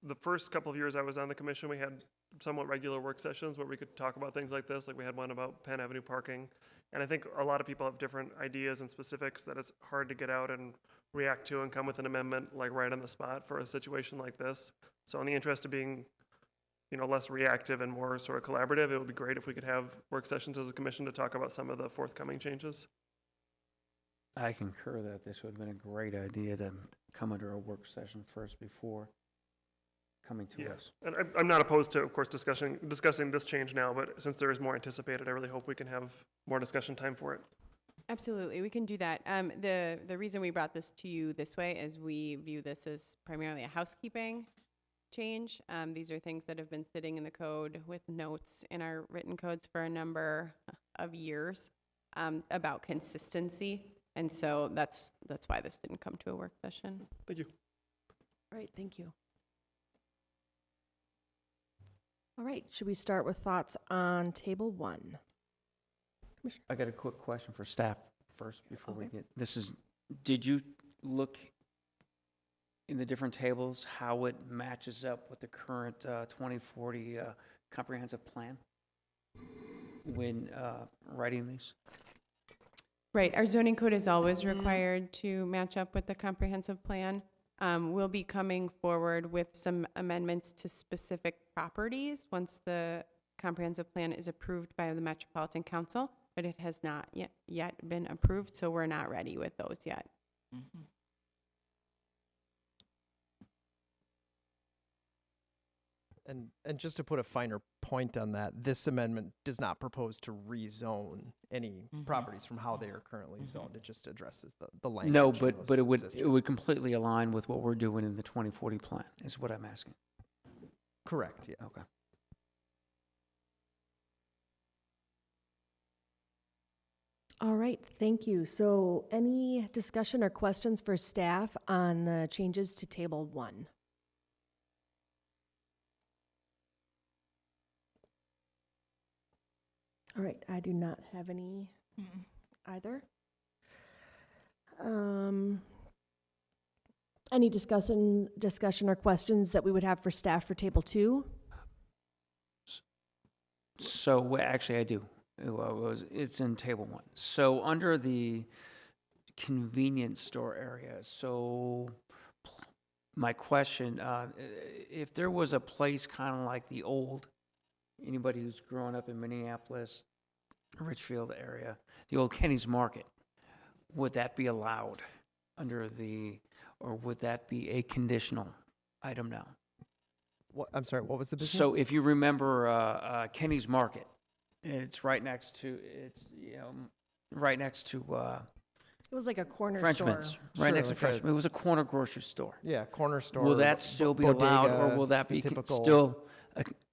the first couple of years I was on the commission, we had somewhat regular work sessions where we could talk about things like this. Like we had one about Penn Avenue parking. And I think a lot of people have different ideas and specifics that it's hard to get out and react to and come with an amendment like right on the spot for a situation like this. So in the interest of being, less reactive and more sort of collaborative, it would be great if we could have work sessions as a commission to talk about some of the forthcoming changes. I concur that this would have been a great idea to come under a work session first before coming to us. And I'm not opposed to, of course, discussing this change now, but since there is more anticipated, I really hope we can have more discussion time for it. Absolutely, we can do that. The reason we brought this to you this way is we view this as primarily a housekeeping change. These are things that have been sitting in the code with notes in our written codes for a number of years about consistency. And so that's why this didn't come to a work session. Thank you. All right, thank you. All right, should we start with thoughts on Table 1? I got a quick question for staff first before we get, did you look in the different tables how it matches up with the current 2040 comprehensive plan when writing these? Right, our zoning code is always required to match up with the comprehensive plan. We'll be coming forward with some amendments to specific properties once the comprehensive plan is approved by the Metropolitan Council, but it has not yet been approved, so we're not ready with those yet. And just to put a finer point on that, this amendment does not propose to rezone any properties from how they are currently zoned. It just addresses the language. No, in but those it would completely align with what we're doing in the 2040 plan, is what I'm asking. Correct, yeah. Okay. All right, thank you. So any discussion or questions for staff on the changes to Table 1? All right, I do not have any either. Any discussion or questions that we would have for staff for Table 2? So, actually, I do. It's in table 1. So, under the convenience store area, so my question, if there was a place kind of like the old, anybody who's grown up in Minneapolis, Richfield area, the old Kenny's Market, would that be allowed under or would that be a conditional item now? What, I'm sorry, what was the business? So if you remember Kenny's Market, it's right next to, right next to It was like a corner Frenchman's, store. right next to like a- Frenchman's. It was a corner grocery store. Yeah, corner store. Will that still be allowed, or will that the be typical? still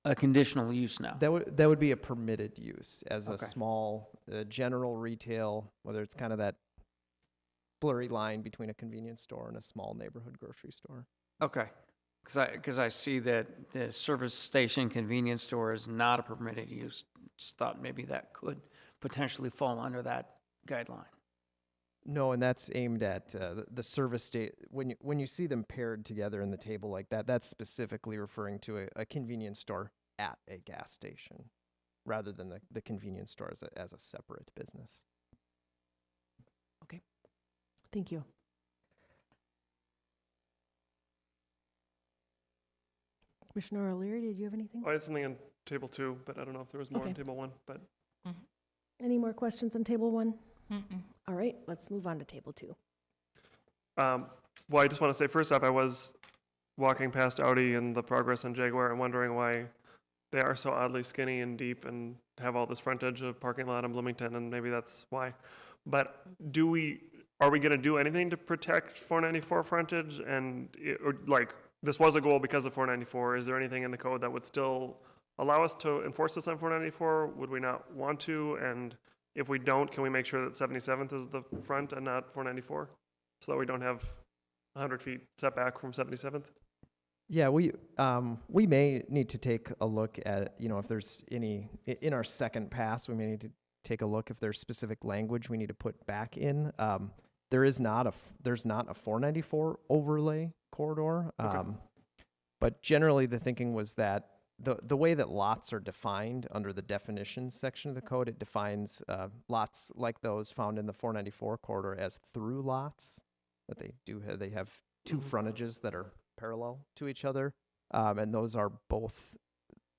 a conditional use now? That would be a permitted use as a Okay. small general retail, whether it's kind of that blurry line between a convenience store and a small neighborhood grocery store. Okay, because I see that the service station convenience store is not a permitted use. Just thought maybe that could potentially fall under that guideline. No, and that's aimed at the service state. When you see them paired together in the table like that, that's specifically referring to a convenience store at a gas station, rather than the convenience store as a separate business. Thank you. Commissioner O'Leary, did you have anything? I had something on table 2, but I don't know if there was more on Okay. table 1, but Any more questions on table 1? Mm-mm. All right, let's move on to table 2. well, I just want to say, first off, I was walking past Audi and the Progress and Jaguar and wondering why they are so oddly skinny and deep and have all this frontage of parking lot in Bloomington, and maybe that's why. But are we going to do anything to protect 494 frontage? And this was a goal because of 494. Is there anything in the code that would still allow us to enforce this on 494? Would we not want to? And if we don't, can we make sure that 77th is the front and not 494? So that we don't have 100 feet setback from 77th? Yeah, we may need to take a look at, if there's any, in our second pass, we may need to take a look if there's specific language we need to put back in. There's not a 494 overlay corridor. Okay. But generally the thinking was that the way that lots are defined under the definitions section of the code, it defines lots like those found in the 494 corridor as through lots, that they have two frontages that are parallel to each other, and those are both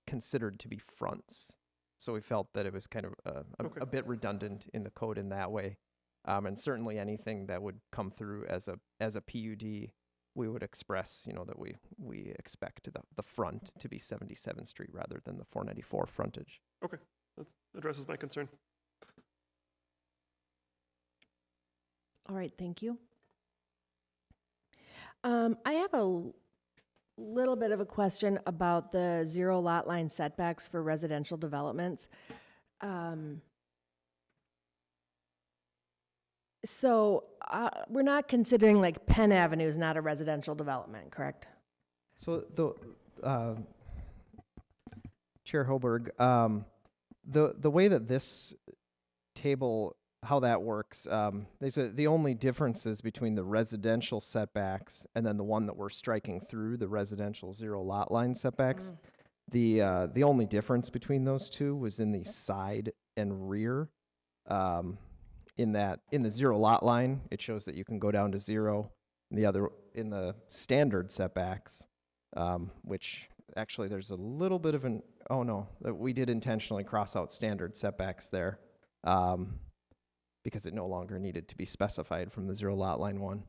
considered to be fronts. So we felt that it was kind of Okay. a bit redundant in the code in that way. And certainly anything that would come through as a PUD, we would express, that we expect the front to be 77th Street rather than the 494 frontage. Okay, that addresses my concern. All right, thank you. I have a little bit of a question about the 0 lot line setbacks for residential developments. So we're not considering like Penn Avenue is not a residential development, correct? So Chair Hoberg, the way that this table, how that works, the only differences between the residential setbacks and then the one that we're striking through, the residential 0 lot line setbacks, the only difference between those two was in the side and rear. In the 0 lot line, it shows that you can go down to 0. And the other, in the standard setbacks, which actually there's a little bit of we did intentionally cross out standard setbacks there, because it no longer needed to be specified from the 0 lot line one.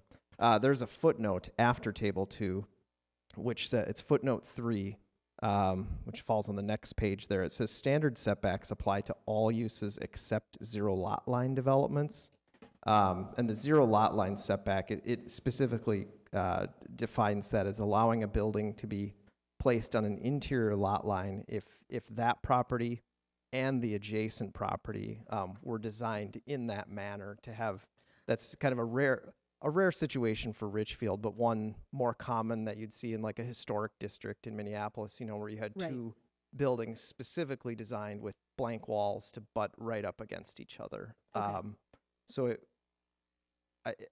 There's a footnote after table 2, which says, it's footnote 3, which falls on the next page there. It says standard setbacks apply to all uses except 0 lot line developments. And the 0 lot line setback, it specifically defines that as allowing a building to be placed on an interior lot line if that property and the adjacent property were designed in that manner to have. That's kind of a rare situation for Richfield, but one more common that you'd see in like a historic district in Minneapolis, where you had Right. two buildings specifically designed with blank walls to butt right up against each other. Okay. So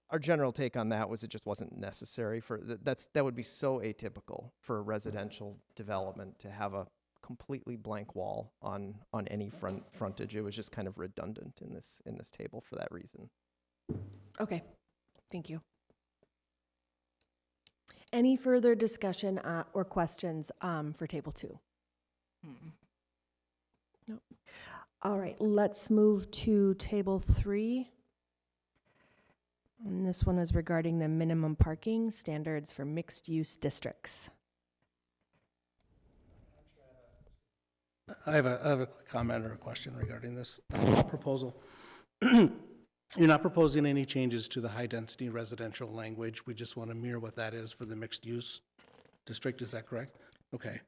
our general take on that was it just wasn't necessary for that would be so atypical for a residential development to have a completely blank wall on any frontage. It was just kind of redundant in this table for that reason. Okay, thank you. Any further discussion or questions for table 2? No. All right, let's move to table 3. And this one is regarding the minimum parking standards for mixed-use districts. I have a quick comment or a question regarding this proposal. You're not proposing any changes to the high-density residential language. We just want to mirror what that is for the mixed-use district. Is that correct? Okay.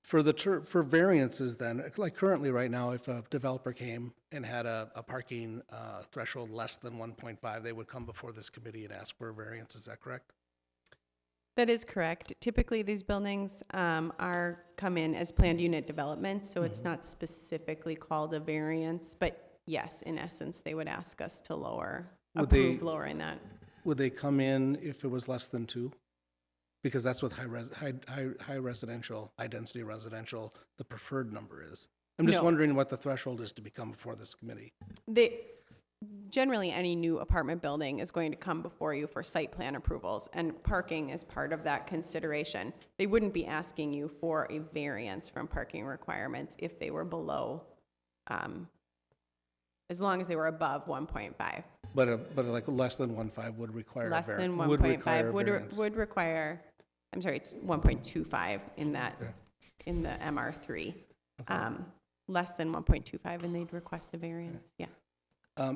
For variances then, like currently right now, if a developer came and had a parking threshold less than 1.5, they would come before this committee and ask for a variance. Is that correct? That is correct. Typically, these buildings come in as planned unit developments, so it's not specifically called a variance, but yes, in essence, they would ask us to approve lowering that. Would they come in if it was less than 2? Because that's what high residential, high density residential, the preferred number is. I'm just No. wondering what the threshold is to become before this committee. Generally, any new apartment building is going to come before you for site plan approvals, and parking is part of that consideration. They wouldn't be asking you for a variance from parking requirements if they were below, as long as they were above 1.5. But like less than 1.5 would require Less a than variance. Would require 1.5 a variance. would require, I'm sorry, it's 1.25 in that, Okay. in the MR3. Less than 1.25, and they'd request a variance, yeah.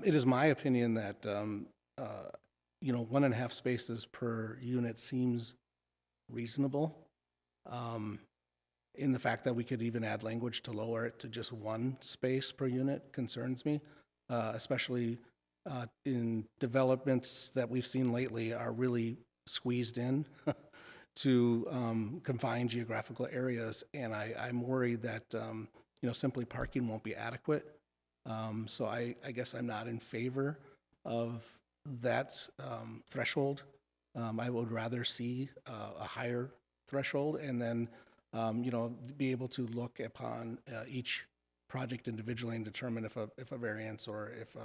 It is my opinion that, 1.5 spaces per unit seems reasonable. In the fact that we could even add language to lower it to just 1 space per unit concerns me, especially in developments that we've seen lately are really squeezed in to confined geographical areas, and I'm worried that simply parking won't be adequate. So I guess I'm not in favor of that threshold. I would rather see a higher threshold, and then be able to look upon each project individually and determine if a variance or if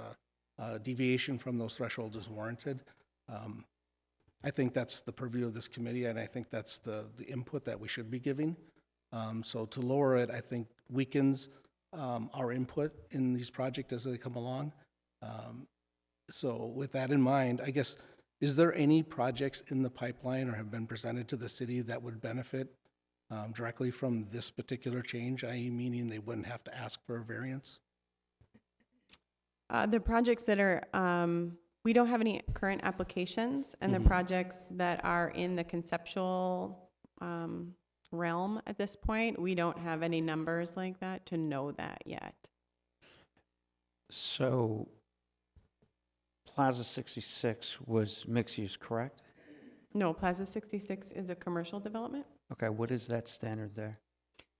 a deviation from those thresholds is warranted. I think that's the purview of this committee, and I think that's the input that we should be giving. So to lower it, I think weakens our input in these projects as they come along. So with that in mind, I guess, is there any projects in the pipeline or have been presented to the city that would benefit directly from this particular change, i.e. meaning they wouldn't have to ask for a variance? The projects that are, we don't have any current applications, and the projects that are in the conceptual realm at this point, we don't have any numbers like that to know that yet. So Plaza 66 was mixed use, correct? No, Plaza 66 is a commercial development. Okay, what is that standard there?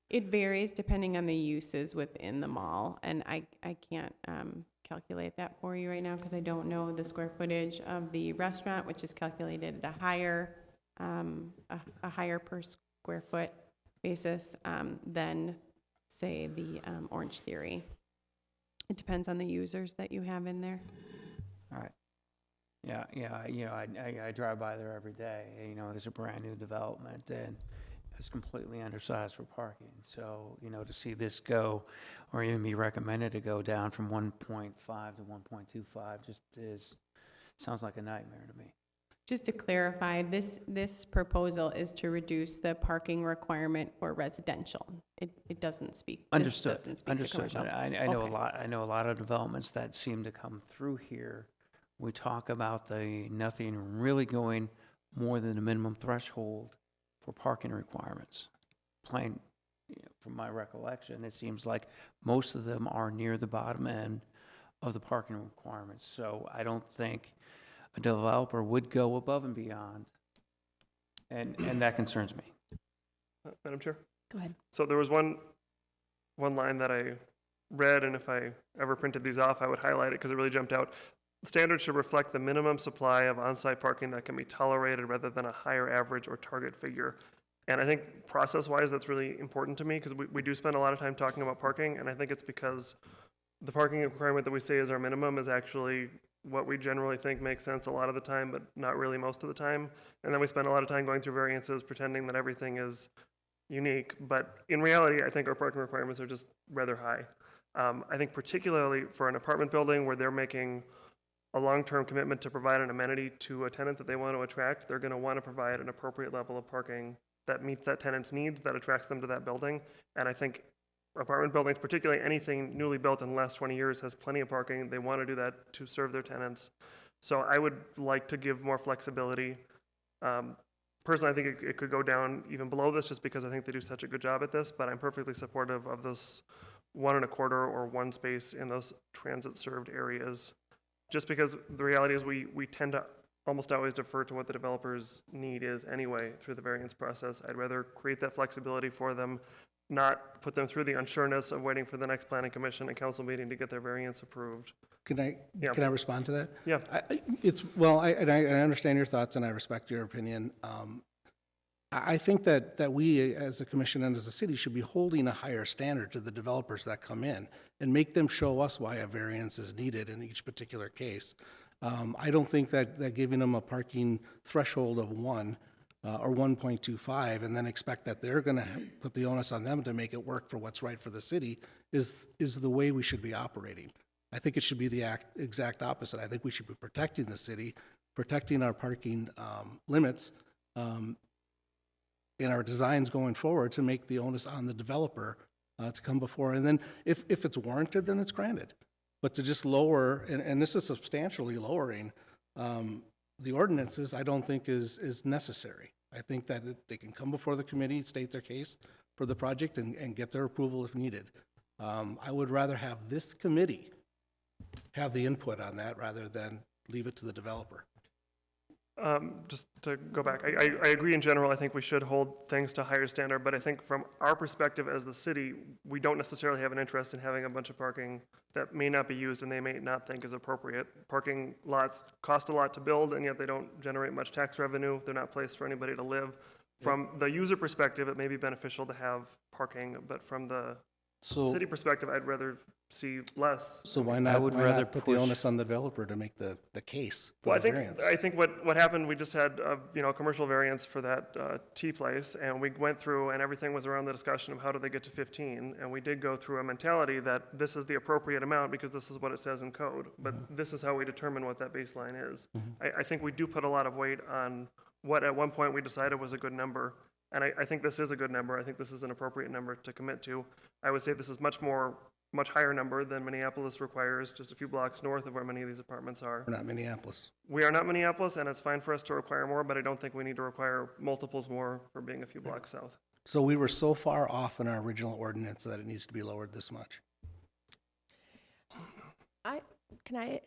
It varies depending on the uses within the mall, and I can't calculate that for you right now because I don't know the square footage of the restaurant, which is calculated at a higher per square foot basis than, say, the Orange Theory. It depends on the users that you have in there. All right. Yeah, I drive by there every day. There's a brand new development, and it's completely undersized for parking. So, to see this go, or even be recommended to go down from 1.5 to 1.25 just sounds like a nightmare to me. Just to clarify, this proposal is to reduce the parking requirement for residential. It doesn't speak. Understood. This doesn't speak to Understood. commercial. I know Okay. a lot. I know a lot of developments that seem to come through here. We talk about nothing really going more than the minimum threshold for parking requirements. Plain, from my recollection, it seems like most of them are near the bottom end of the parking requirements. So I don't think a developer would go above and beyond, and that concerns me. Madam Chair? Go ahead. So there was one line that I read, and if I ever printed these off, I would highlight it because it really jumped out. Standards should reflect the minimum supply of on-site parking that can be tolerated rather than a higher average or target figure. And I think process-wise, that's really important to me, because we do spend a lot of time talking about parking, and I think it's because the parking requirement that we say is our minimum is actually what we generally think makes sense a lot of the time, but not really most of the time. And then we spend a lot of time going through variances, pretending that everything is unique. But in reality, I think our parking requirements are just rather high. I think particularly for an apartment building where they're making a long-term commitment to provide an amenity to a tenant that they want to attract, they're going to want to provide an appropriate level of parking that meets that tenant's needs, that attracts them to that building. And I think apartment buildings, particularly anything newly built in the last 20 years, has plenty of parking. They want to do that to serve their tenants. So I would like to give more flexibility. Personally, I think it could go down even below this, just because I think they do such a good job at this, but I'm perfectly supportive of this 1 1/4 or 1 space in those transit-served areas. Just because the reality is we tend to almost always defer to what the developer's need is anyway through the variance process. I'd rather create that flexibility for them, not put them through the unsureness of waiting for the next planning commission and council meeting to get their variance approved. Can I Yeah. respond to that? Yeah. I understand your thoughts and I respect your opinion. I think that we, as a commission and as a city, should be holding a higher standard to the developers that come in and make them show us why a variance is needed in each particular case. I don't think that giving them a parking threshold of 1 or 1.25 and then expect that they're going to put the onus on them to make it work for what's right for the city is the way we should be operating. I think it should be the exact opposite. I think we should be protecting the city, protecting our parking limits, in our designs going forward to make the onus on the developer to come before. And then if it's warranted, then it's granted. But to just lower, and this is substantially lowering the ordinances, I don't think is necessary. I think that they can come before the committee, state their case for the project, and get their approval if needed. I would rather have this committee have the input on that rather than leave it to the developer. Just to go back, I agree in general. I think we should hold things to a higher standard, but I think from our perspective as the city, we don't necessarily have an interest in having a bunch of parking that may not be used and they may not think is appropriate. Parking lots cost a lot to build, and yet they don't generate much tax revenue. They're not placed for anybody to live. From the user perspective, it may be beneficial to have parking, but from the city perspective, I'd rather see less. So why not put the onus on the developer to make the case for the variance? I think what happened, we just had a commercial variance for that tea place, and we went through, and everything was around the discussion of how do they get to 15, and we did go through a mentality that this is the appropriate amount because this is what it says in code, but this is how we determine what that baseline is. I think we do put a lot of weight on what at one point we decided was a good number, and I think this is a good number. I think this is an appropriate number to commit to. I would say this is much higher number than Minneapolis requires, just a few blocks north of where many of these apartments are. We're not Minneapolis. We are not Minneapolis, and it's fine for us to require more, but I don't think we need to require multiples more for being a few blocks south. So we were so far off in our original ordinance that it needs to be lowered this much. Can I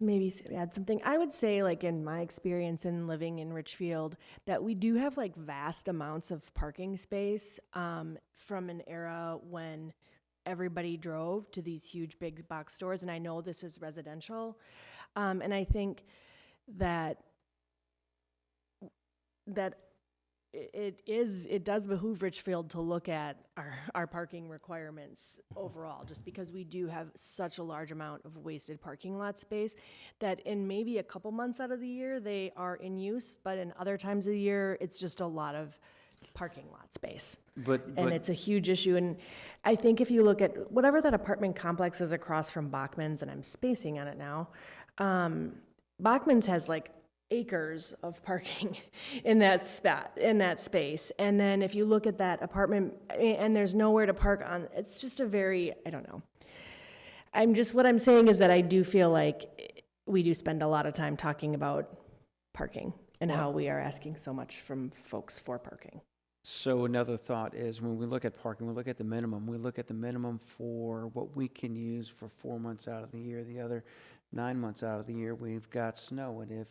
maybe add something? I would say, like, in my experience in living in Richfield, that we do have like vast amounts of parking space from an era when everybody drove to these huge big box stores, and I know this is residential, and I think that it does behoove Richfield to look at our parking requirements overall, just because we do have such a large amount of wasted parking lot space that in maybe a couple months out of the year they are in use, but in other times of the year it's just a lot of parking lot space. And it's a huge issue. And I think if you look at whatever that apartment complex is across from Bachman's, and I'm spacing on it now, Bachman's has like acres of parking in that space. And then if you look at that apartment and there's nowhere to park on, it's just a very, I don't know. What I'm saying is that I do feel like we do spend a lot of time talking about parking and how we are asking so much from folks for parking. So another thought is when we look at parking, we look at the minimum. We look at the minimum for what we can use for 4 months out of the year. The other 9 months out of the year, we've got snow. And if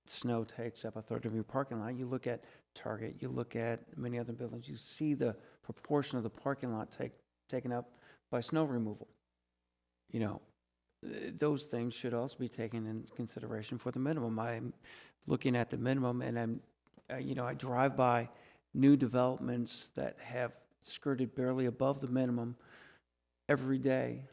snow takes up a third of your parking lot, you look at Target, you look at many other buildings, you see the proportion of the parking lot taken up by snow removal. You know, those things should also be taken into consideration for the minimum. I'm looking at the minimum, and I drive by new developments that have skirted barely above the minimum every day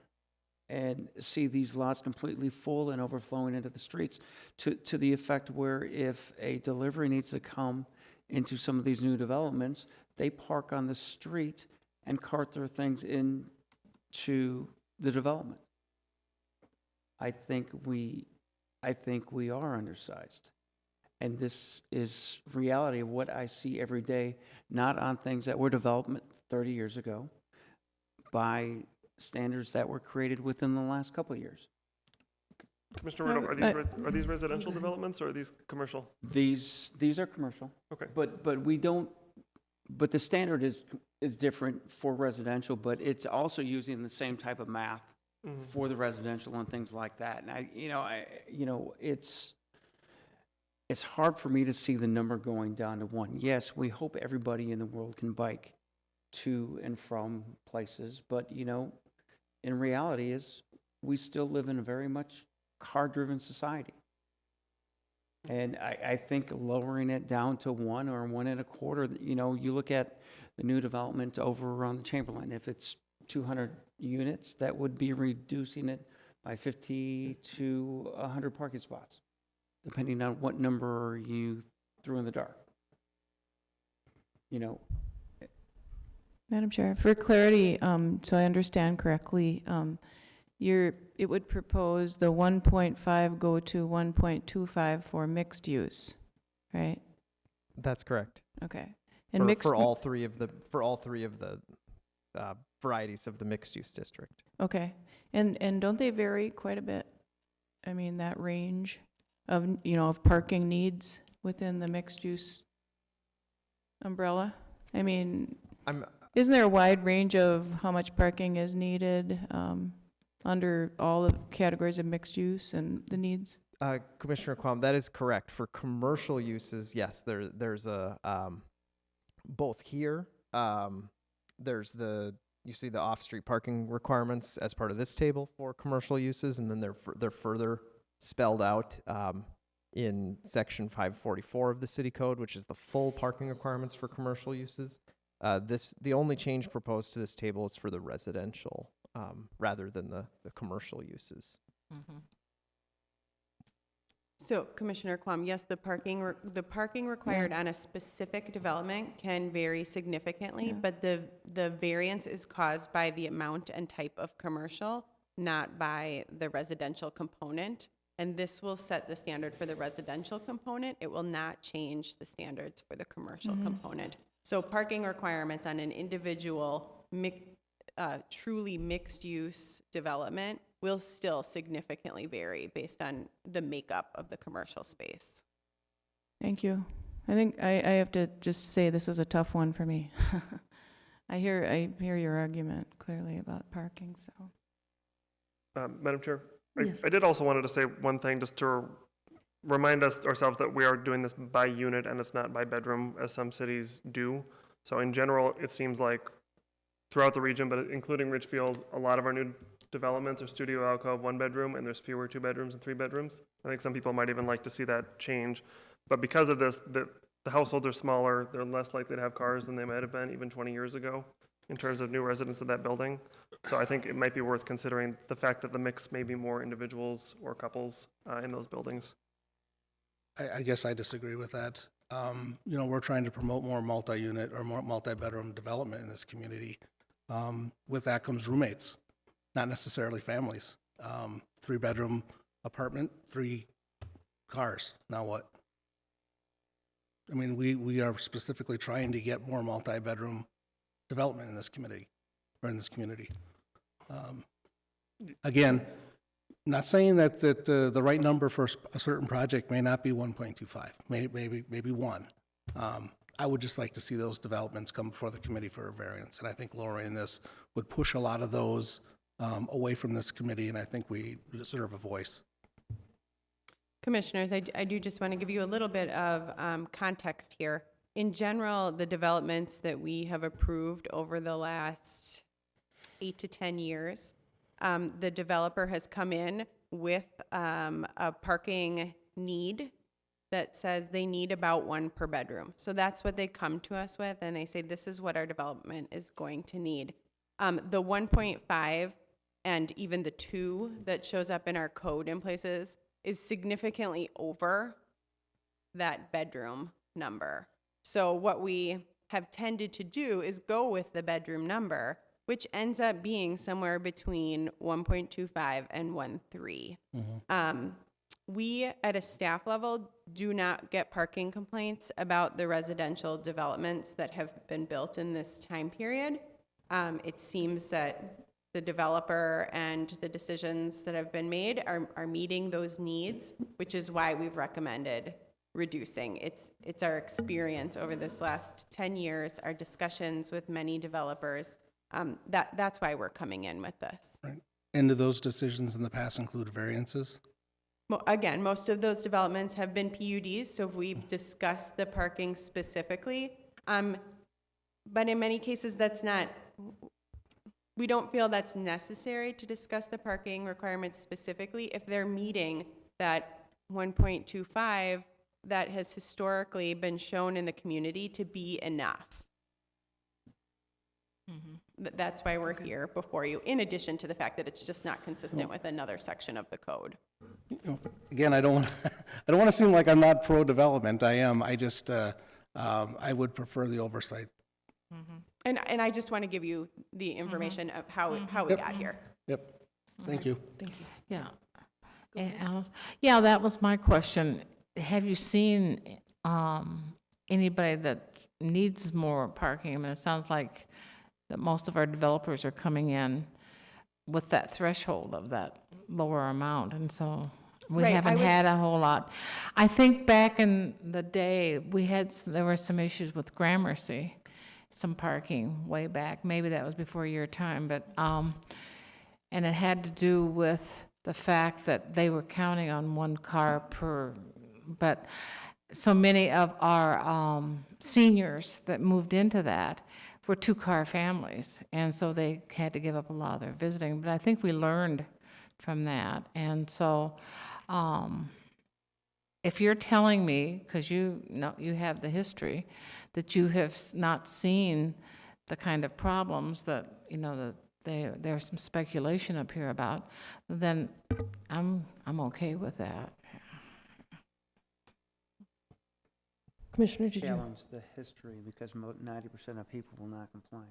and see these lots completely full and overflowing into the streets to the effect where if a delivery needs to come into some of these new developments, they park on the street and cart their things into the development. I think we are undersized. And this is reality of what I see every day, not on things that were developed 30 years ago by standards that were created within the last couple of years. Commissioner Riddle, are these residential developments or are these commercial? These are commercial. Okay. But we don't, but the standard is different for residential, but it's also using the same type of math for the residential and things like that. And it's hard for me to see the number going down to 1. Yes, we hope everybody in the world can bike to and from places, but in reality is we still live in a very much car-driven society. And I think lowering it down to 1 or 1 1/4, you look at the new development over around the Chamberlain, if it's 200 units, that would be reducing it by 50 to 100 parking spots, depending on what number you threw in the dark. Madam Chair, for clarity, so I understand correctly, it would propose the 1.5 go to 1.25 for mixed use, right? That's correct. Okay. And mixed For all three of the varieties of the mixed-use district. Okay. And don't they vary quite a bit? I mean, that range of, of parking needs within the mixed-use umbrella? I mean, isn't there a wide range of how much parking is needed under all the categories of mixed use and the needs? Commissioner Quam, that is correct. For commercial uses, yes, there's a, both here, you see the off-street parking requirements as part of this table for commercial uses, and then they're further spelled out in section 544 of the city code, which is the full parking requirements for commercial uses. The only change proposed to this table is for the residential rather than the commercial uses. Mm-hmm. So, Commissioner Quam, yes, the parking required on a specific development can vary significantly, but the variance is caused by the amount and type of commercial, not by the residential component. And this will set the standard for the residential component. It will not change the standards for the commercial component. So parking requirements on an individual truly mixed-use development will still significantly vary based on the makeup of the commercial space. Thank you. I think I have to just say this is a tough one for me. I hear your argument clearly about parking, so. Madam Chair, Yes. I did also wanted to say one thing just to remind ourselves that we are doing this by unit and it's not by bedroom as some cities do. So in general, it seems like throughout the region, but including Richfield, a lot of our new developments are studio alcove 1 bedroom and there's fewer 2 bedrooms and 3 bedrooms. I think some people might even like to see that change. But because of this, the households are smaller, they're less likely to have cars than they might have been even 20 years ago in terms of new residents of that building. So I think it might be worth considering the fact that the mix may be more individuals or couples in those buildings. I guess I disagree with that. We're trying to promote more multi-unit or more multi-bedroom development in this community. With that comes roommates, not necessarily families. 3-bedroom apartment, 3 cars, now what? I mean, we are specifically trying to get more multi-bedroom development in this community, or in this community. Again, not saying that the right number for a certain project may not be 1.25, maybe 1. I would just like to see those developments come before the committee for a variance, and I think lowering this would push a lot of those away from this committee, and I think we deserve a voice. Commissioners, I do just want to give you a little bit of context here. In general, the developments that we have approved over the last 8 to 10 years, the developer has come in with a parking need that says they need about 1 per bedroom. So that's what they come to us with, and they say, this is what our development is going to need. The 1.5 and even the 2 that shows up in our code in places is significantly over that bedroom number. So what we have tended to do is go with the bedroom number, which ends up being somewhere between 1.25 and 1.3. We, at a staff level, do not get parking complaints about the residential developments that have been built in this time period. It seems that the developer and the decisions that have been made are meeting those needs, which is why we've recommended reducing. It's our experience over this last 10 years, our discussions with many developers. That's why we're coming in with this. Right. And do those decisions in the past include variances? Again, most of those developments have been PUDs, so we've discussed the parking specifically. But in many cases, we don't feel that's necessary to discuss the parking requirements specifically if they're meeting that 1.25 that has historically been shown in the community to be enough. That's why we're here before you, in addition to the fact that it's just not consistent with another section of the code. You know, again, I don't want to seem like I'm not pro-development. I am. I just, I would prefer the oversight. And I just want to give you the information of how we got here. Yep. Thank you. Thank you. Yeah. And Alice, yeah, that was my question. Have you seen anybody that needs more parking? I mean, it sounds like that most of our developers are coming in with that threshold of that lower amount, and so we Right, haven't had a whole lot. I think back in the day, there were some issues with Gramercy, some parking way back. Maybe that was before your time, but and it had to do with the fact that they were counting on 1 car per. But so many of our seniors that moved into that were 2-car families, and so they had to give up a lot of their visiting. But I think we learned from that, and so if you're telling me, because you have the history, that you have not seen the kind of problems that that there's some speculation up here about, then I'm okay with that. Commissioner, did you? Challenge the history because 90% of people will not complain.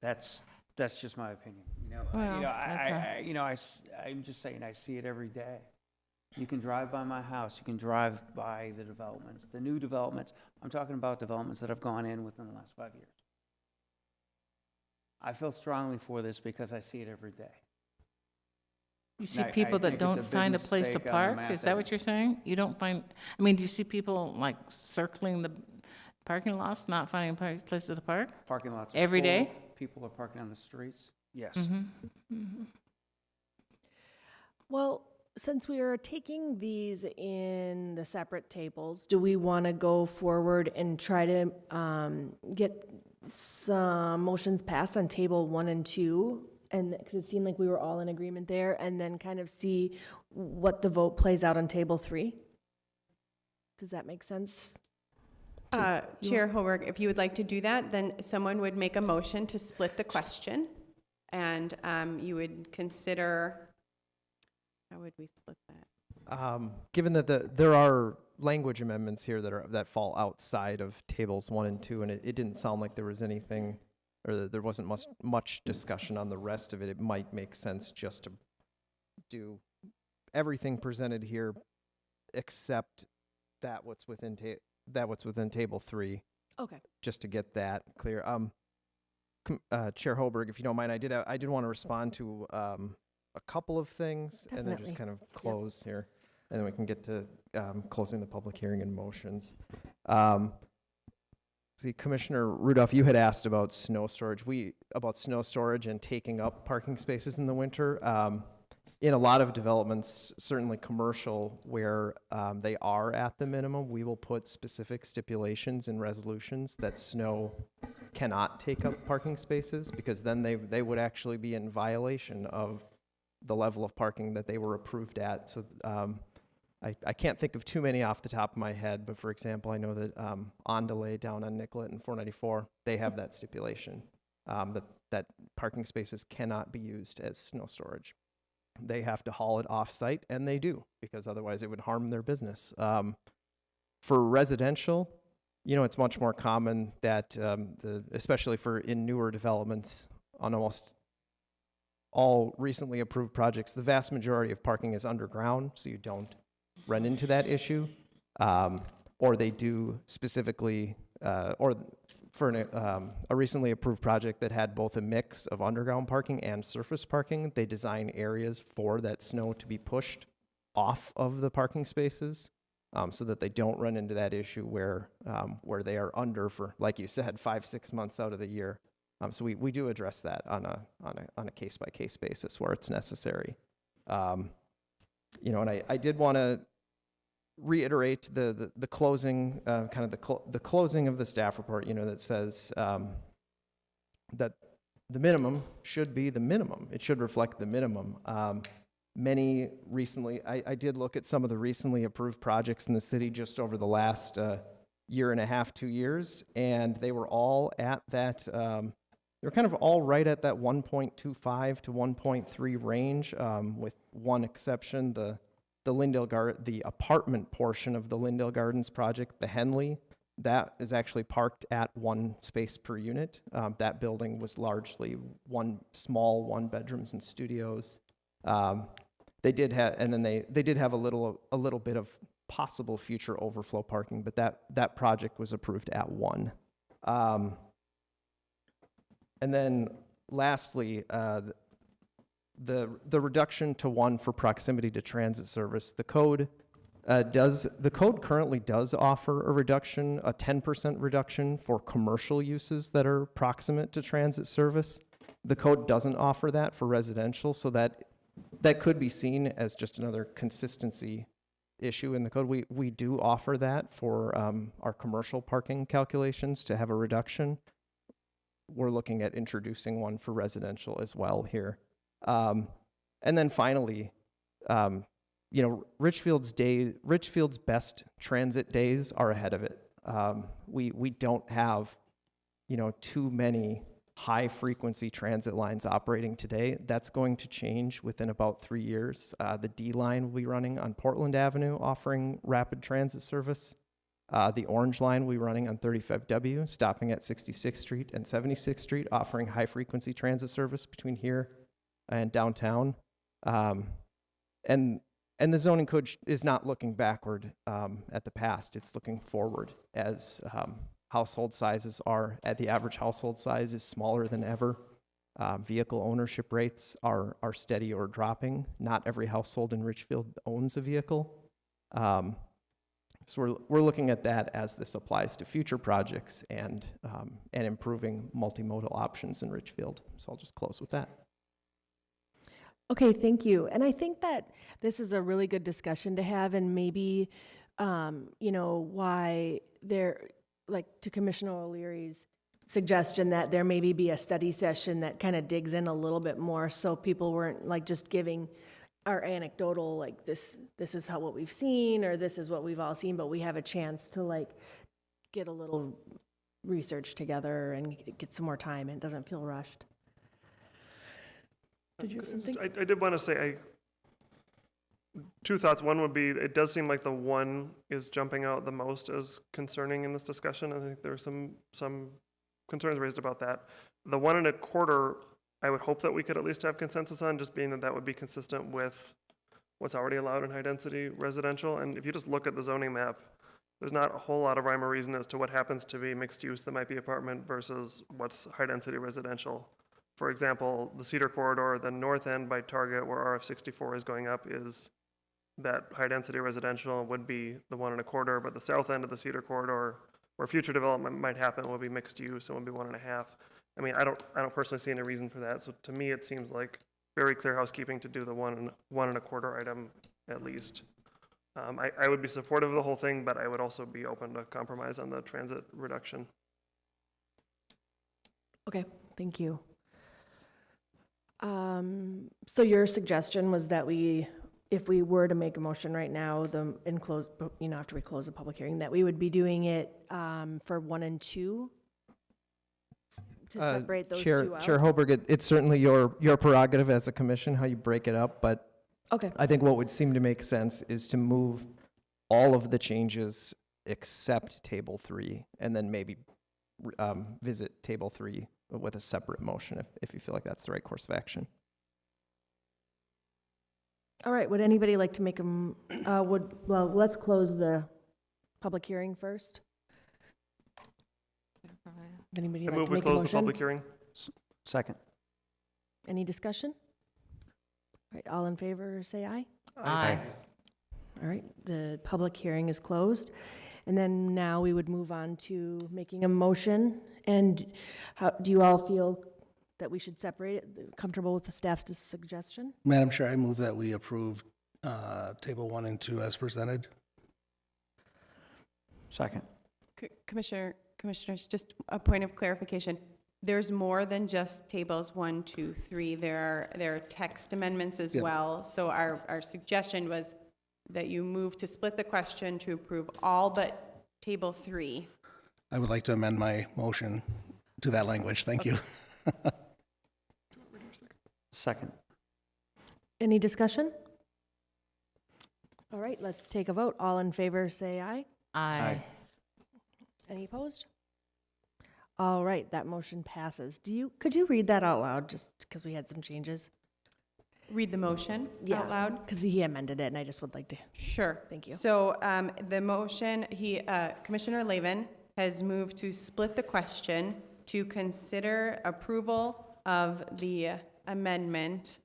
That's just my opinion. I'm just saying I see it every day. You can drive by my house. You can drive by the developments, the new developments. I'm talking about developments that have gone in within the last 5 years. I feel strongly for this because I see it every day. You see I people that think it's a don't big find a place to mistake on the park? map Is that what you're saying? You don't find, I mean, do you see people like circling the parking lots, not finding places to park? Parking lots are Every full. day? People are parking on the streets. Yes. Well, since we are taking these in the separate tables, do we want to go forward and try to get some motions passed on table 1 and 2? And because it seemed like we were all in agreement there, and then kind of see what the vote plays out on table 3? Does that make sense? Chair Holberg, if you would like to do that, then someone would make a motion to split the question, and you would consider, how would we split that? Given that there are language amendments here that fall outside of tables 1 and 2, and it didn't sound like there was anything, or that there wasn't much discussion on the rest of it, it might make sense just to do everything presented here except what's within table 3, Okay. just to get that clear. Chair Holberg, if you don't mind, I did want to respond to a couple of things and then just Definitely. kind of close here, and then we can get to closing the public hearing and motions. See, Commissioner Rudolph, you had asked about snow storage. About snow storage and taking up parking spaces in the winter. In a lot of developments, certainly commercial, where they are at the minimum, we will put specific stipulations in resolutions that snow cannot take up parking spaces, because then they would actually be in violation of the level of parking that they were approved at. So I can't think of too many off the top of my head, but for example, I know that Ondelay down on Nicollet and 494, they have that stipulation that parking spaces cannot be used as snow storage. They have to haul it off-site, and they do, because otherwise it would harm their business. For residential, it's much more common that, especially for in newer developments, on almost all recently approved projects, the vast majority of parking is underground, so you don't run into that issue. Or they do specifically, or for a recently approved project that had both a mix of underground parking and surface parking, they design areas for that snow to be pushed off of the parking spaces, so that they don't run into that issue where they are under for, like you said, 5-6 months out of the year. So we do address that on a case by case basis where it's necessary. And I did want to reiterate the closing, the closing of the staff report, that says that the minimum should be the minimum. It should reflect the minimum. Many recently, I did look at some of the recently approved projects in the city just over the last year and a half, 2 years, and they were all at that, they were kind of all right at that 1.25 to 1.3 range, with one exception, the apartment portion of the Lindale Gardens project, the Henley, that is actually parked at 1 space per unit. That building was largely one bedrooms and studios. They did have, and then they did have a little bit of possible future overflow parking, but that project was approved at 1. And then lastly, the reduction to 1 for proximity to transit service. The code currently does offer a reduction, a 10% reduction for commercial uses that are proximate to transit service. The code doesn't offer that for residential, so that could be seen as just another consistency issue in the code. We do offer that for our commercial parking calculations to have a reduction. We're looking at introducing one for residential as well here. And then finally, Richfield's best transit days are ahead of it. We don't have, too many high frequency transit lines operating today. That's going to change within about 3 years. The D line will be running on Portland Avenue, offering rapid transit service. The Orange line will be running on 35W, stopping at 66th Street and 76th Street, offering high frequency transit service between here and downtown. And the zoning code is not looking backward at the past. It's looking forward as household sizes are, the average household size is smaller than ever. Vehicle ownership rates are steady or dropping. Not every household in Richfield owns a vehicle. So we're looking at that as this applies to future projects and improving multimodal options in Richfield. So I'll just close with that. Okay, thank you. And I think that this is a really good discussion to have, and maybe, why there, like to Commissioner O'Leary's suggestion that there maybe be a study session that kind of digs in a little bit more, so people weren't like just giving our anecdotal, like this is what we've seen, or this is what we've all seen, but we have a chance to like get a little research together and get some more time, and it doesn't feel rushed. Did you have something? I did want to say, two thoughts. One would be, it does seem like the 1 is jumping out the most as concerning in this discussion. I think there are some concerns raised about that. The 1.25, I would hope that we could at least have consensus on, just being that would be consistent with what's already allowed in high-density residential. And if you just look at the zoning map, there's not a whole lot of rhyme or reason as to what happens to be mixed use that might be apartment versus what's high-density residential. For example, the Cedar Corridor, the north end by Target where RF64 is going up, is that high-density residential would be the 1.25, but the south end of the Cedar Corridor, where future development might happen, will be mixed use and would be 1.5. I mean, I don't personally see any reason for that. So to me, it seems like very clear housekeeping to do the 1.25 item at least. I would be supportive of the whole thing, but I would also be open to compromise on the transit reduction. Okay, thank you. So your suggestion was that if we were to make a motion right now, after we close the public hearing, that we would be doing it for 1 and 2 to separate those two out? Chair Hoberg, it's certainly your prerogative as a commission how you break it up, but Okay, I think what would seem to make sense is to move all of the changes except Table 3, and then maybe visit Table 3 with a separate motion if you feel like that's the right course of action. all right, would anybody like to make let's close the public hearing first. Would anybody I like move to we make a close the motion? public hearing. Second. Any discussion? All right, all in favor, say aye. Aye. All right, the public hearing is closed. And then now we would move on to making a motion. And how, do you all feel that we should separate it? Comfortable with the staff's suggestion? Madam Chair, I move that we approve Table 1 and 2 as presented. Second. Commissioners, just a point of clarification. There's more than just tables 1, 2, 3. There are text amendments as Yeah. well. So our suggestion was that you move to split the question to approve all but table 3. I would like to amend my motion to that language. Thank you. Second. Any discussion? All right, let's take a vote. All in favor, say aye. Aye. Any opposed? All right, that motion passes. Could you read that out loud, just because we had some changes? Read the motion out loud. Because he amended it, and I just would like to. Sure. Thank you. So the motion, Commissioner Laven has moved to split the question to consider approval of the amendment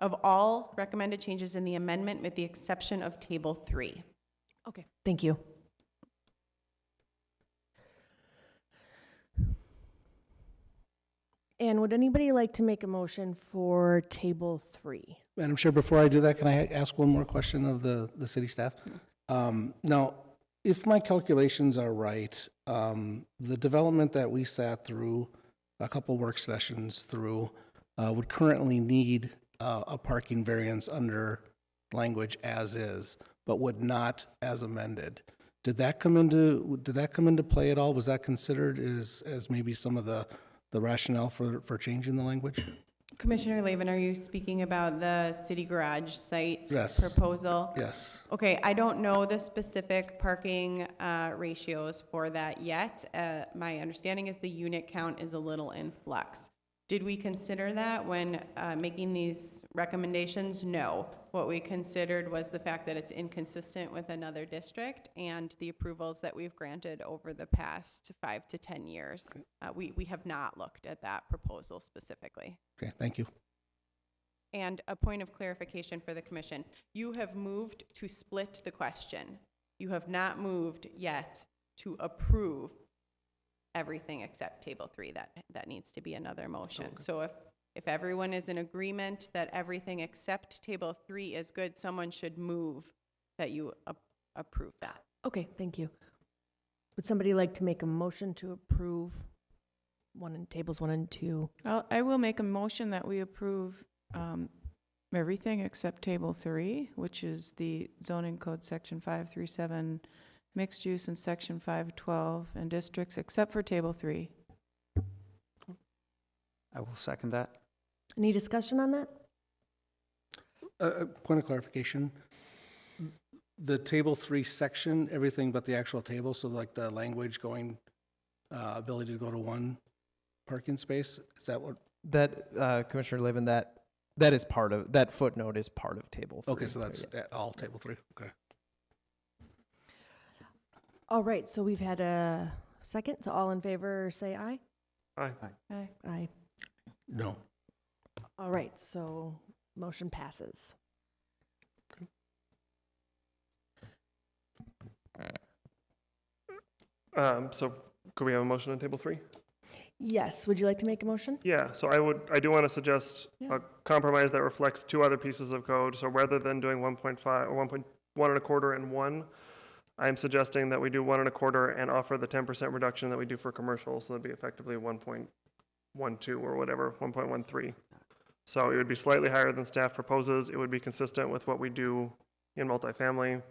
of all recommended changes in the amendment with the exception of Table 3. Okay, thank you. And would anybody like to make a motion for Table 3? Madam Chair, before I do that, can I ask one more question of the city staff? Now, if my calculations are right, the development that we sat through, a couple work sessions through, would currently need a parking variance under language as is, but would not as amended. Did that come into play at all? Was that considered as maybe some of the rationale for changing the language? Commissioner Laven, are you speaking about the city garage site Yes. proposal? Yes. Okay, I don't know the specific parking ratios for that yet. My understanding is the unit count is a little in flux. Did we consider that when making these recommendations? No. What we considered was the fact that it's inconsistent with another district and the approvals that we've granted over the past 5 to 10 years. We have not looked at that proposal specifically. Okay, thank you. And a point of clarification for the commission. You have moved to split the question. You have not moved yet to approve everything except Table 3. That needs to be another motion. Okay. So if everyone is in agreement that everything except Table 3 is good, someone should move that you approve that. Okay, thank you. Would somebody like to make a motion to approve Tables 1 and 2? I will make a motion that we approve everything except Table 3, which is the zoning code section 537, mixed use in section 512, and districts except for Table 3. I will second that. Any discussion on that? Point of clarification. The Table 3 section, everything but the actual table, so like the language going, ability to go to one parking space, is that what? That, Commissioner Levin, that is part of, that footnote is part of Table 3. Okay, so that's all Table 3, okay. All right, so we've had a second, so all in favor say aye. Aye. Aye. Aye. No. All right, so motion passes. So could we have a motion on Table 3? Yes, would you like to make a motion? Yeah, so I do want to suggest Yeah. a compromise that reflects 2 other pieces of code. So rather than doing 1.5 or 1.125 and 1, I'm suggesting that we do 1.25 and offer the 10% reduction that we do for commercial. So that'd be effectively 1.12 or whatever, 1.13. So it would be slightly higher than staff proposes. It would be consistent with what we do in multifamily.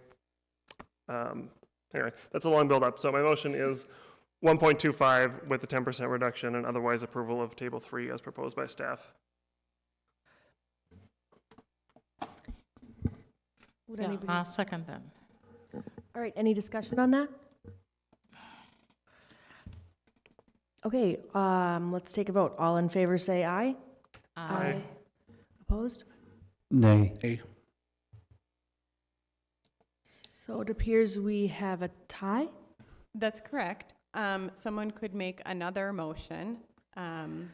Anyway, that's a long build-up. So my motion is 1.25 with the 10% reduction and otherwise approval of Table 3 as proposed by staff. Would Yeah, anybody? I'll second that. All right, any discussion on that? Okay, let's take a vote. All in favor, say aye. Aye. Opposed? Nay. Hey, So it appears we have a tie. That's correct. Someone could make another motion, and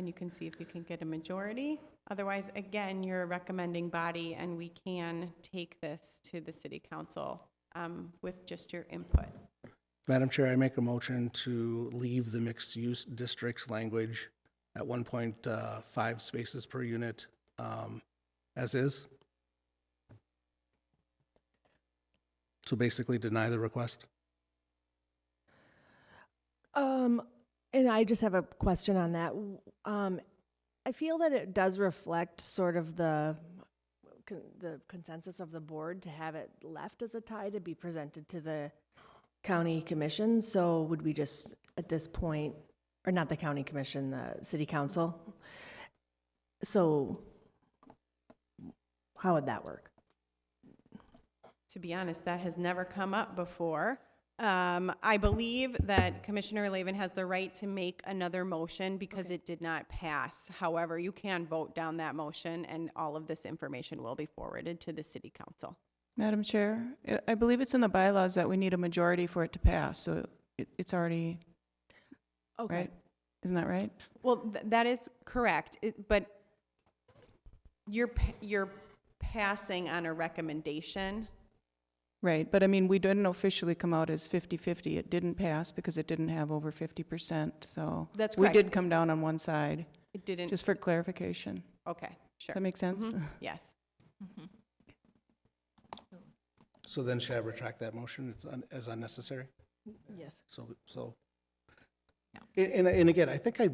you can see if you can get a majority. Otherwise, again, you're a recommending body, and we can take this to the city council with just your input. Madam Chair, I make a motion to leave the mixed-use districts language at 1.5 spaces per unit as is. So basically deny the request. And I just have a question on that. I feel that it does reflect sort of the consensus of the board to have it left as a tie to be presented to the county commission. So would we just, at this point, or not the county commission, the city council? So how would that work? To be honest, that has never come up before. I believe that Commissioner Laven has the right to make another motion because it did not pass. However, you can vote down that motion, and all of this information will be forwarded to the city council. Madam Chair, I believe it's in the bylaws that we need a majority for it to pass, so it's already, Okay. right? Isn't that right? Well, that is correct, but you're passing on a recommendation. Right, but I mean, we didn't officially come out as 50-50. It didn't pass because it didn't have over 50%, so. That's We correct. did come down on one side, It didn't, just for clarification. okay, Does sure. that make sense? Mhm. Yes. So then should I retract that motion as unnecessary? Yes. So, and again, I think I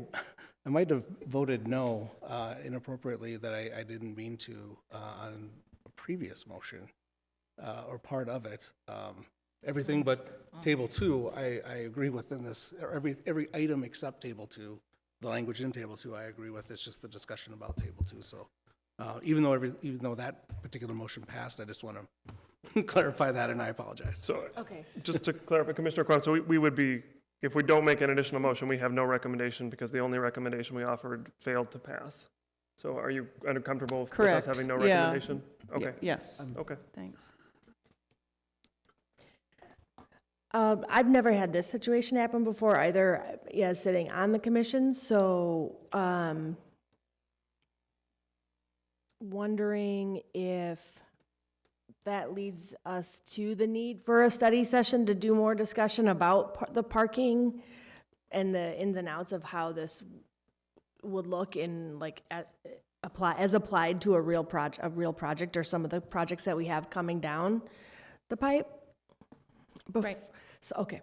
might have voted no inappropriately that I didn't mean to on a previous motion or part of it. Everything but Table 2, I agree with in this, or every item except Table 2, the language in Table 2, I agree with. It's just the discussion about Table 2. So even though that particular motion passed, I just want to clarify that, and I apologize. So Okay. just to clarify, Commissioner Kwame, so we would be, if we don't make an additional motion, we have no recommendation because the only recommendation we offered failed to pass. So are you comfortable with us Correct. having no Yeah. recommendation? Okay, Yes, okay. thanks. I've never had this situation happen before either, sitting on the commission, so, wondering if that leads us to the need for a study session to do more discussion about the parking and the ins and outs of how this would look in, like, as applied to a real project or some of the projects that we have coming down the pipe? Right. So, okay.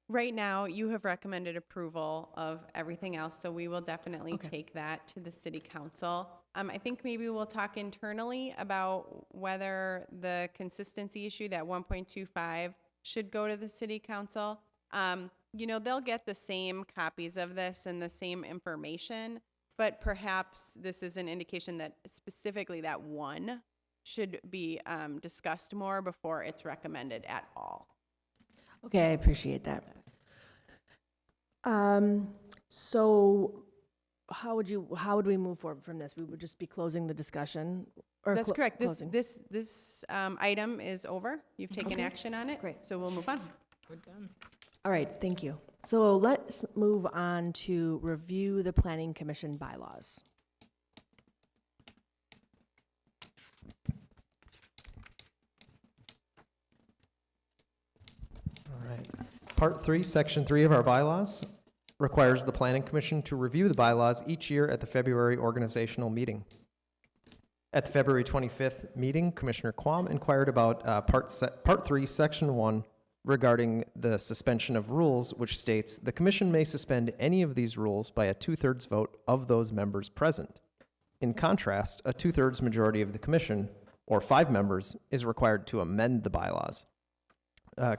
Right now, you have recommended approval of everything else, so we will definitely Okay. take that to the city council. I think maybe we'll talk internally about whether the consistency issue, that 1.25, should go to the city council. They'll get the same copies of this and the same information, but perhaps this is an indication that specifically that one should be discussed more before it's recommended at all. Okay, I appreciate that. So how would we move forward from this? We would just be closing the discussion? Or That's correct. closing? This item is over. You've taken Okay. action on it. Great. So we'll move on. We're done. All right, thank you. So let's move on to review the planning commission bylaws. All right. Part 3, Section 3 of our bylaws requires the Planning Commission to review the bylaws each year at the February organizational meeting. At the February 25th meeting, Commissioner Quam inquired about Part 3, Section 1, regarding the suspension of rules, which states, "The commission may suspend any of these rules by a two-thirds vote of those members present." In contrast, a two-thirds majority of the commission, or 5 members, is required to amend the bylaws.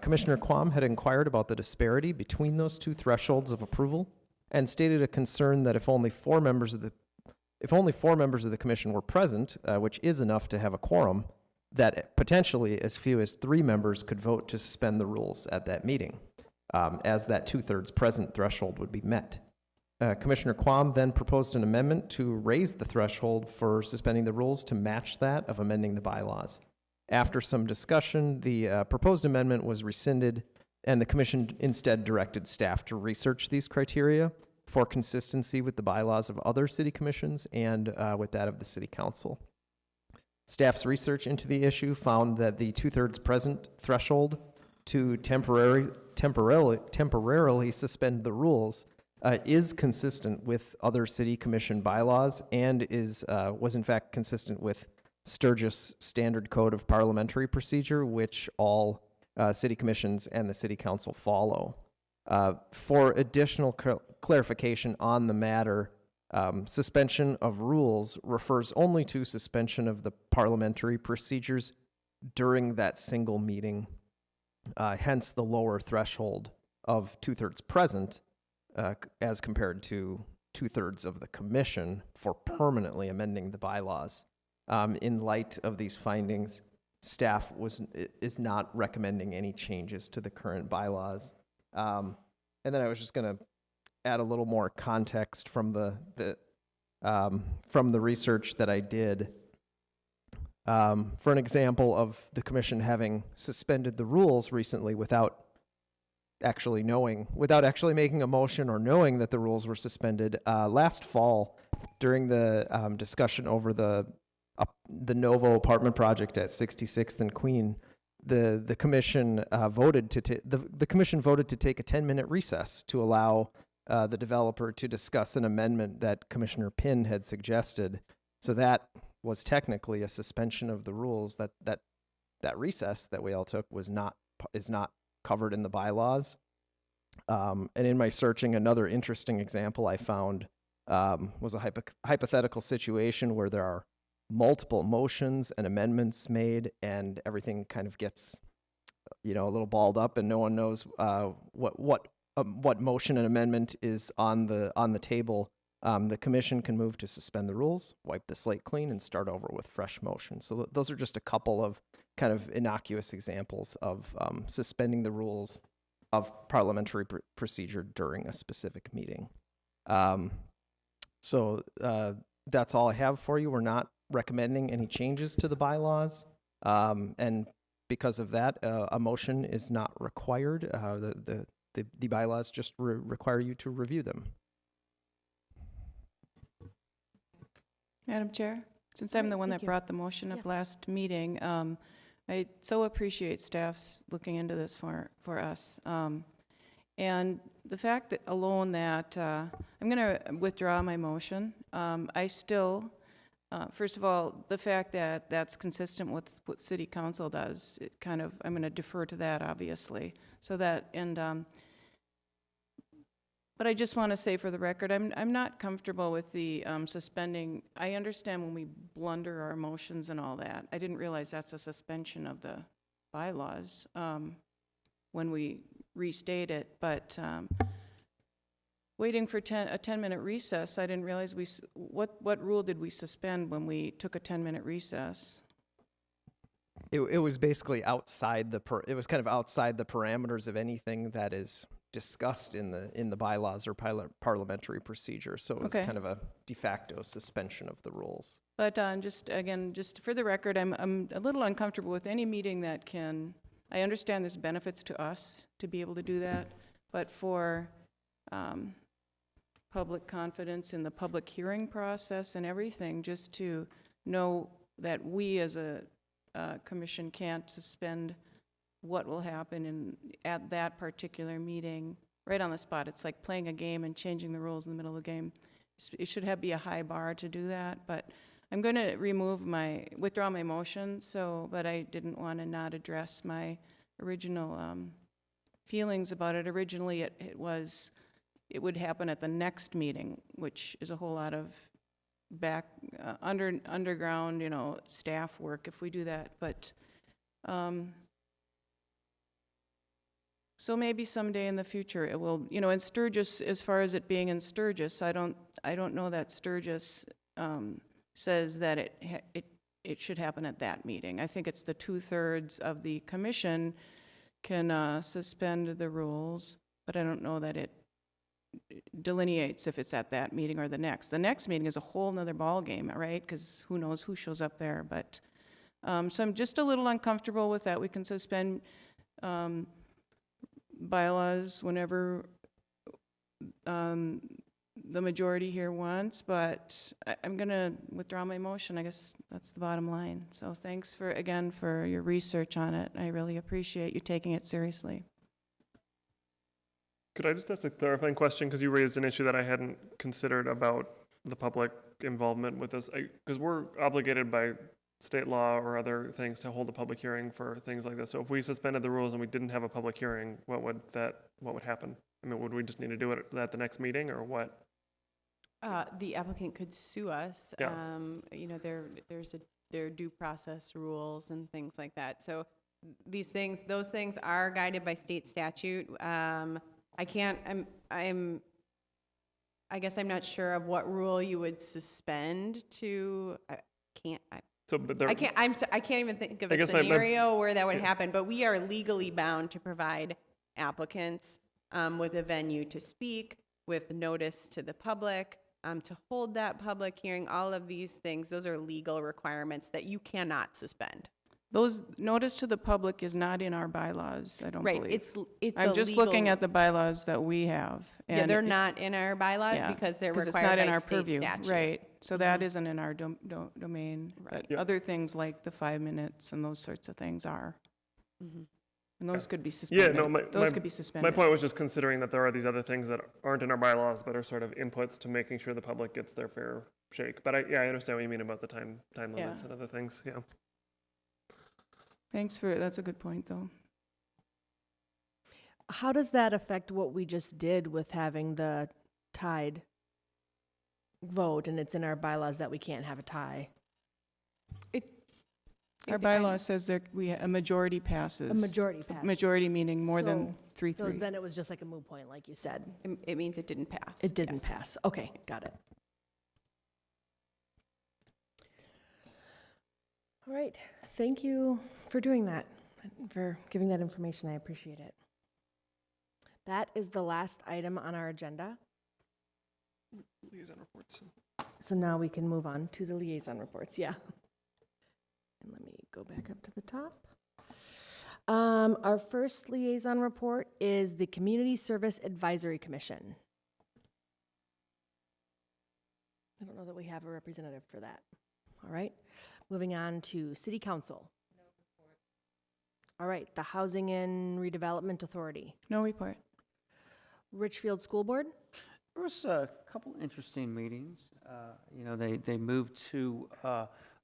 Commissioner Quam had inquired about the disparity between those two thresholds of approval and stated a concern that if only 4 members of the commission were present, which is enough to have a quorum, that potentially as few as 3 members could vote to suspend the rules at that meeting, as that two-thirds present threshold would be met. Commissioner Quam then proposed an amendment to raise the threshold for suspending the rules to match that of amending the bylaws. After some discussion, the proposed amendment was rescinded, and the commission instead directed staff to research these criteria for consistency with the bylaws of other city commissions and with that of the city council. Staff's research into the issue found that the two-thirds present threshold to temporarily suspend the rules is consistent with other city commission bylaws and was in fact consistent with Sturgis Standard Code of Parliamentary Procedure, which all city commissions and the city council follow. For additional clarification on the matter, suspension of rules refers only to suspension of the parliamentary procedures during that single meeting, hence the lower threshold of two-thirds present as compared to two-thirds of the commission for permanently amending the bylaws. In light of these findings, staff is not recommending any changes to the current bylaws. And then I was just going to add a little more context from the research that I did. For an example of the commission having suspended the rules recently without actually making a motion or knowing that the rules were suspended, last fall during the discussion over the Novo apartment project at 66th and Queen, the commission voted to take a 10-minute recess to allow the developer to discuss an amendment that Commissioner Pinn had suggested. So that was technically a suspension of the rules. That recess that we all took is not covered in the bylaws. And in my searching, another interesting example I found was a hypothetical situation where there are multiple motions and amendments made, and everything kind of gets, a little balled up, and no one knows what motion and amendment is on the table. The commission can move to suspend the rules, wipe the slate clean, and start over with fresh motions. So those are just a couple of kind of innocuous examples of suspending the rules of parliamentary procedure during a specific meeting. So that's all I have for you. We're not recommending any changes to the bylaws, and because of that, a motion is not required. The bylaws just require you to review them. Madam Chair, since I'm the one that brought the motion up last meeting, I so appreciate staff's looking into this for us. And the fact that I'm going to withdraw my motion. I still, first of all, the fact that that's consistent with what City Council does, I'm going to defer to that, obviously. But I just want to say for the record, I'm not comfortable with the suspending. I understand when we blunder our motions and all that. I didn't realize that's a suspension of the bylaws when we restate it. But waiting for a 10-minute recess, I didn't realize what rule did we suspend when we took a 10-minute recess? It was basically outside it was kind of outside the parameters of anything that is discussed in the bylaws or parliamentary procedure. So it was kind of a de facto suspension of the rules. But just for the record, I'm a little uncomfortable with any meeting that can. I understand there's benefits to us to be able to do that, but for public confidence in the public hearing process and everything, just to know that we as a commission can't suspend what will happen at that particular meeting right on the spot. It's like playing a game and changing the rules in the middle of the game. It should be a high bar to do that, but I'm going to withdraw my motion, but I didn't want to not address my original feelings about it. Originally, it would happen at the next meeting, which is a whole lot of underground, staff work if we do that. But, so maybe someday in the future it will, in Sturgis, as far as it being in Sturgis, I don't know that Sturgis says that it should happen at that meeting. I think it's the 2/3 of the commission can suspend the rules, but I don't know that it delineates if it's at that meeting or the next. The next meeting is a whole nother ballgame, right? Because who knows who shows up there. But so I'm just a little uncomfortable with that. We can suspend bylaws whenever the majority here wants, but I'm going to withdraw my motion. I guess that's the bottom line. So thanks again for your research on it. I really appreciate you taking it seriously. Could I just ask a clarifying question? Because you raised an issue that I hadn't considered about the public involvement with this. Because we're obligated by state law or other things to hold a public hearing for things like this. So if we suspended the rules and we didn't have a public hearing, what would happen? I mean, would we just need to do it at the next meeting, or what? The applicant could sue us. Yeah. There are due process rules and things like that. So those things are guided by state statute. I guess I'm not sure of what rule you would suspend to. I can't even think of a scenario where that would happen. But we are legally bound to provide applicants with a venue to speak, with notice to the public, to hold that public hearing. All of these things, those are legal requirements that you cannot suspend. Those notice to the public is not in our bylaws, I don't believe. Right, it's I'm just looking at the bylaws that we have. Yeah, they're not in our bylaws because they're required by state statute. Right, so that isn't in our domain. Right. But other things like the 5 minutes and those sorts of things are. Mm-hmm. And those could be suspended. Yeah, no, those could be suspended. My point was just considering that there are these other things that aren't in our bylaws but are sort of inputs to making sure the public gets their fair shake. But I understand what you mean about the time limits and other things, yeah. That's a good point, though. How does that affect what we just did with having the tied vote, and it's in our bylaws that we can't have a tie? Our bylaw says a majority passes. A majority pass. Majority meaning more than So 3-3. So then it was just like a moot point, like you said. It means it didn't pass. It didn't Yes. pass. Okay, got it. All right, thank you for doing that, for giving that information. I appreciate it. That is the last item on our agenda. Liaison reports. So now we can move on to the liaison reports, yeah. And let me go back up to the top. Our first liaison report is the Community Service Advisory Commission. I don't know that we have a representative for that. All right, moving on to City Council. No report. All right, the Housing and Redevelopment Authority. No report. Richfield School Board. There was a couple interesting meetings. They moved to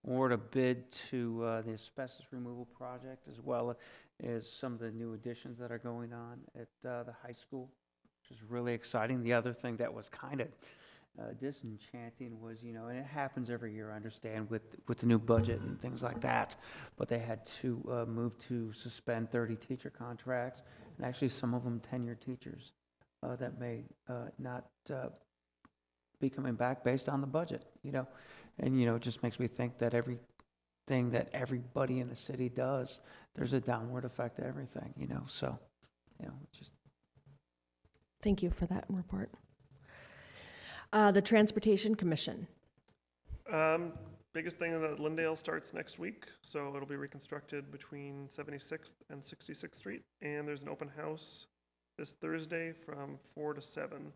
award a bid to the asbestos removal project, as well as some of the new additions that are going on at the high school, which is really exciting. The other thing that was kind of disenchanting was, and it happens every year, I understand, with the new budget and things like that, but they had to move to suspend 30 teacher contracts, and actually some of them tenured teachers that may not be coming back based on the budget, and it just makes me think that everything that everybody in the city does, there's a downward effect to everything, so just. Thank you for that report. The Transportation Commission. Biggest thing is that Lindale starts next week, so it'll be reconstructed between 76th and 66th Street, and there's an open house this Thursday from 4 to 7,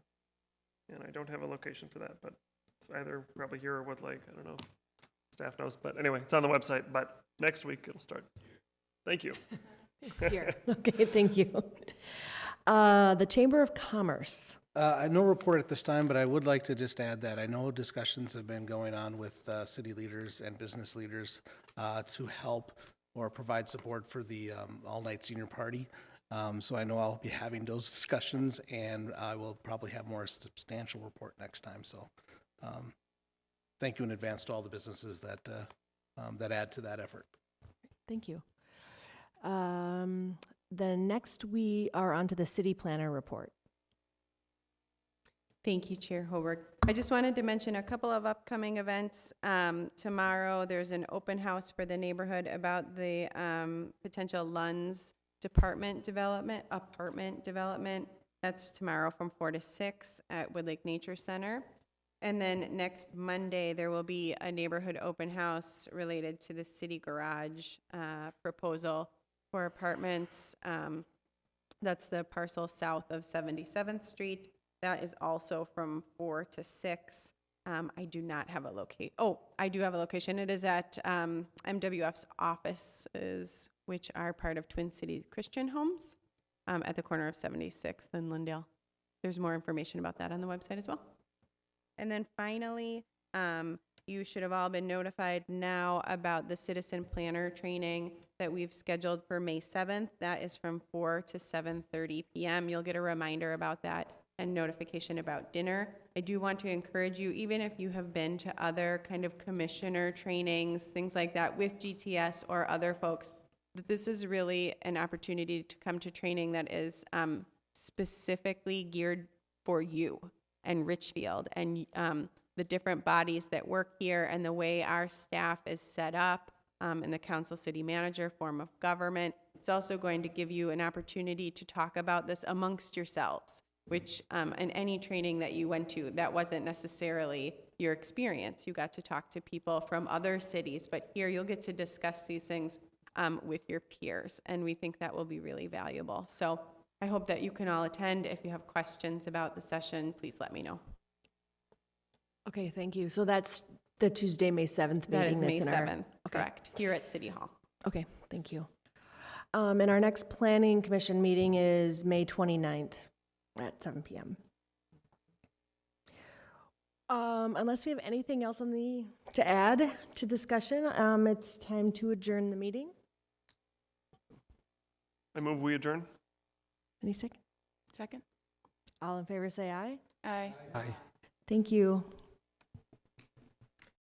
and I don't have a location for that, but it's either probably here or Woodlake, I don't know, staff knows, but anyway, it's on the website, but next week it'll start. Thank you. It's here. Okay, thank you. The Chamber of Commerce. No report at this time, but I would like to just add that I know discussions have been going on with city leaders and business leaders to help or provide support for the all-night senior party. So I know I'll be having those discussions, and I will probably have more substantial report next time. So thank you in advance to all the businesses that that add to that effort. Thank you. Then next, we are on to the city planner report. Thank you, Chair Hoberg. I just wanted to mention a couple of upcoming events. Tomorrow, there's an open house for the neighborhood about the potential Lunds apartment development. That's tomorrow from 4 to 6 at Woodlake Nature Center. And then next Monday, there will be a neighborhood open house related to the city garage proposal for apartments. That's the parcel south of 77th Street. That is also from 4 to 6. I do not have a location. Oh, I do have a location. It is at MWF's offices, which are part of Twin Cities Christian Homes at the corner of 76th and Lindale. There's more information about that on the website as well. And then finally, you should have all been notified now about the citizen planner training that we've scheduled for May 7th. That is from 4 to 7:30 p.m. You'll get a reminder about that and notification about dinner. I do want to encourage you, even if you have been to other kind of commissioner trainings, things like that with GTS or other folks, that this is really an opportunity to come to training that is specifically geared for you and Richfield and the different bodies that work here and the way our staff is set up in the council city manager form of government. It's also going to give you an opportunity to talk about this amongst yourselves, which in any training that you went to, that wasn't necessarily your experience. You got to talk to people from other cities, but here you'll get to discuss these things with your peers, and we think that will be really valuable. So I hope that you can all attend. If you have questions about the session, please let me know. Okay, thank you. So that's the Tuesday, May 7th meeting. That is May that's in our- 7th, correct, here at City Hall. Okay, thank you. And our next planning commission meeting is May 29th at 7 p.m. Unless we have anything else to add to discussion, it's time to adjourn the meeting. I move we adjourn. Any second? Second? All in favor say aye. Aye. Aye. Thank you.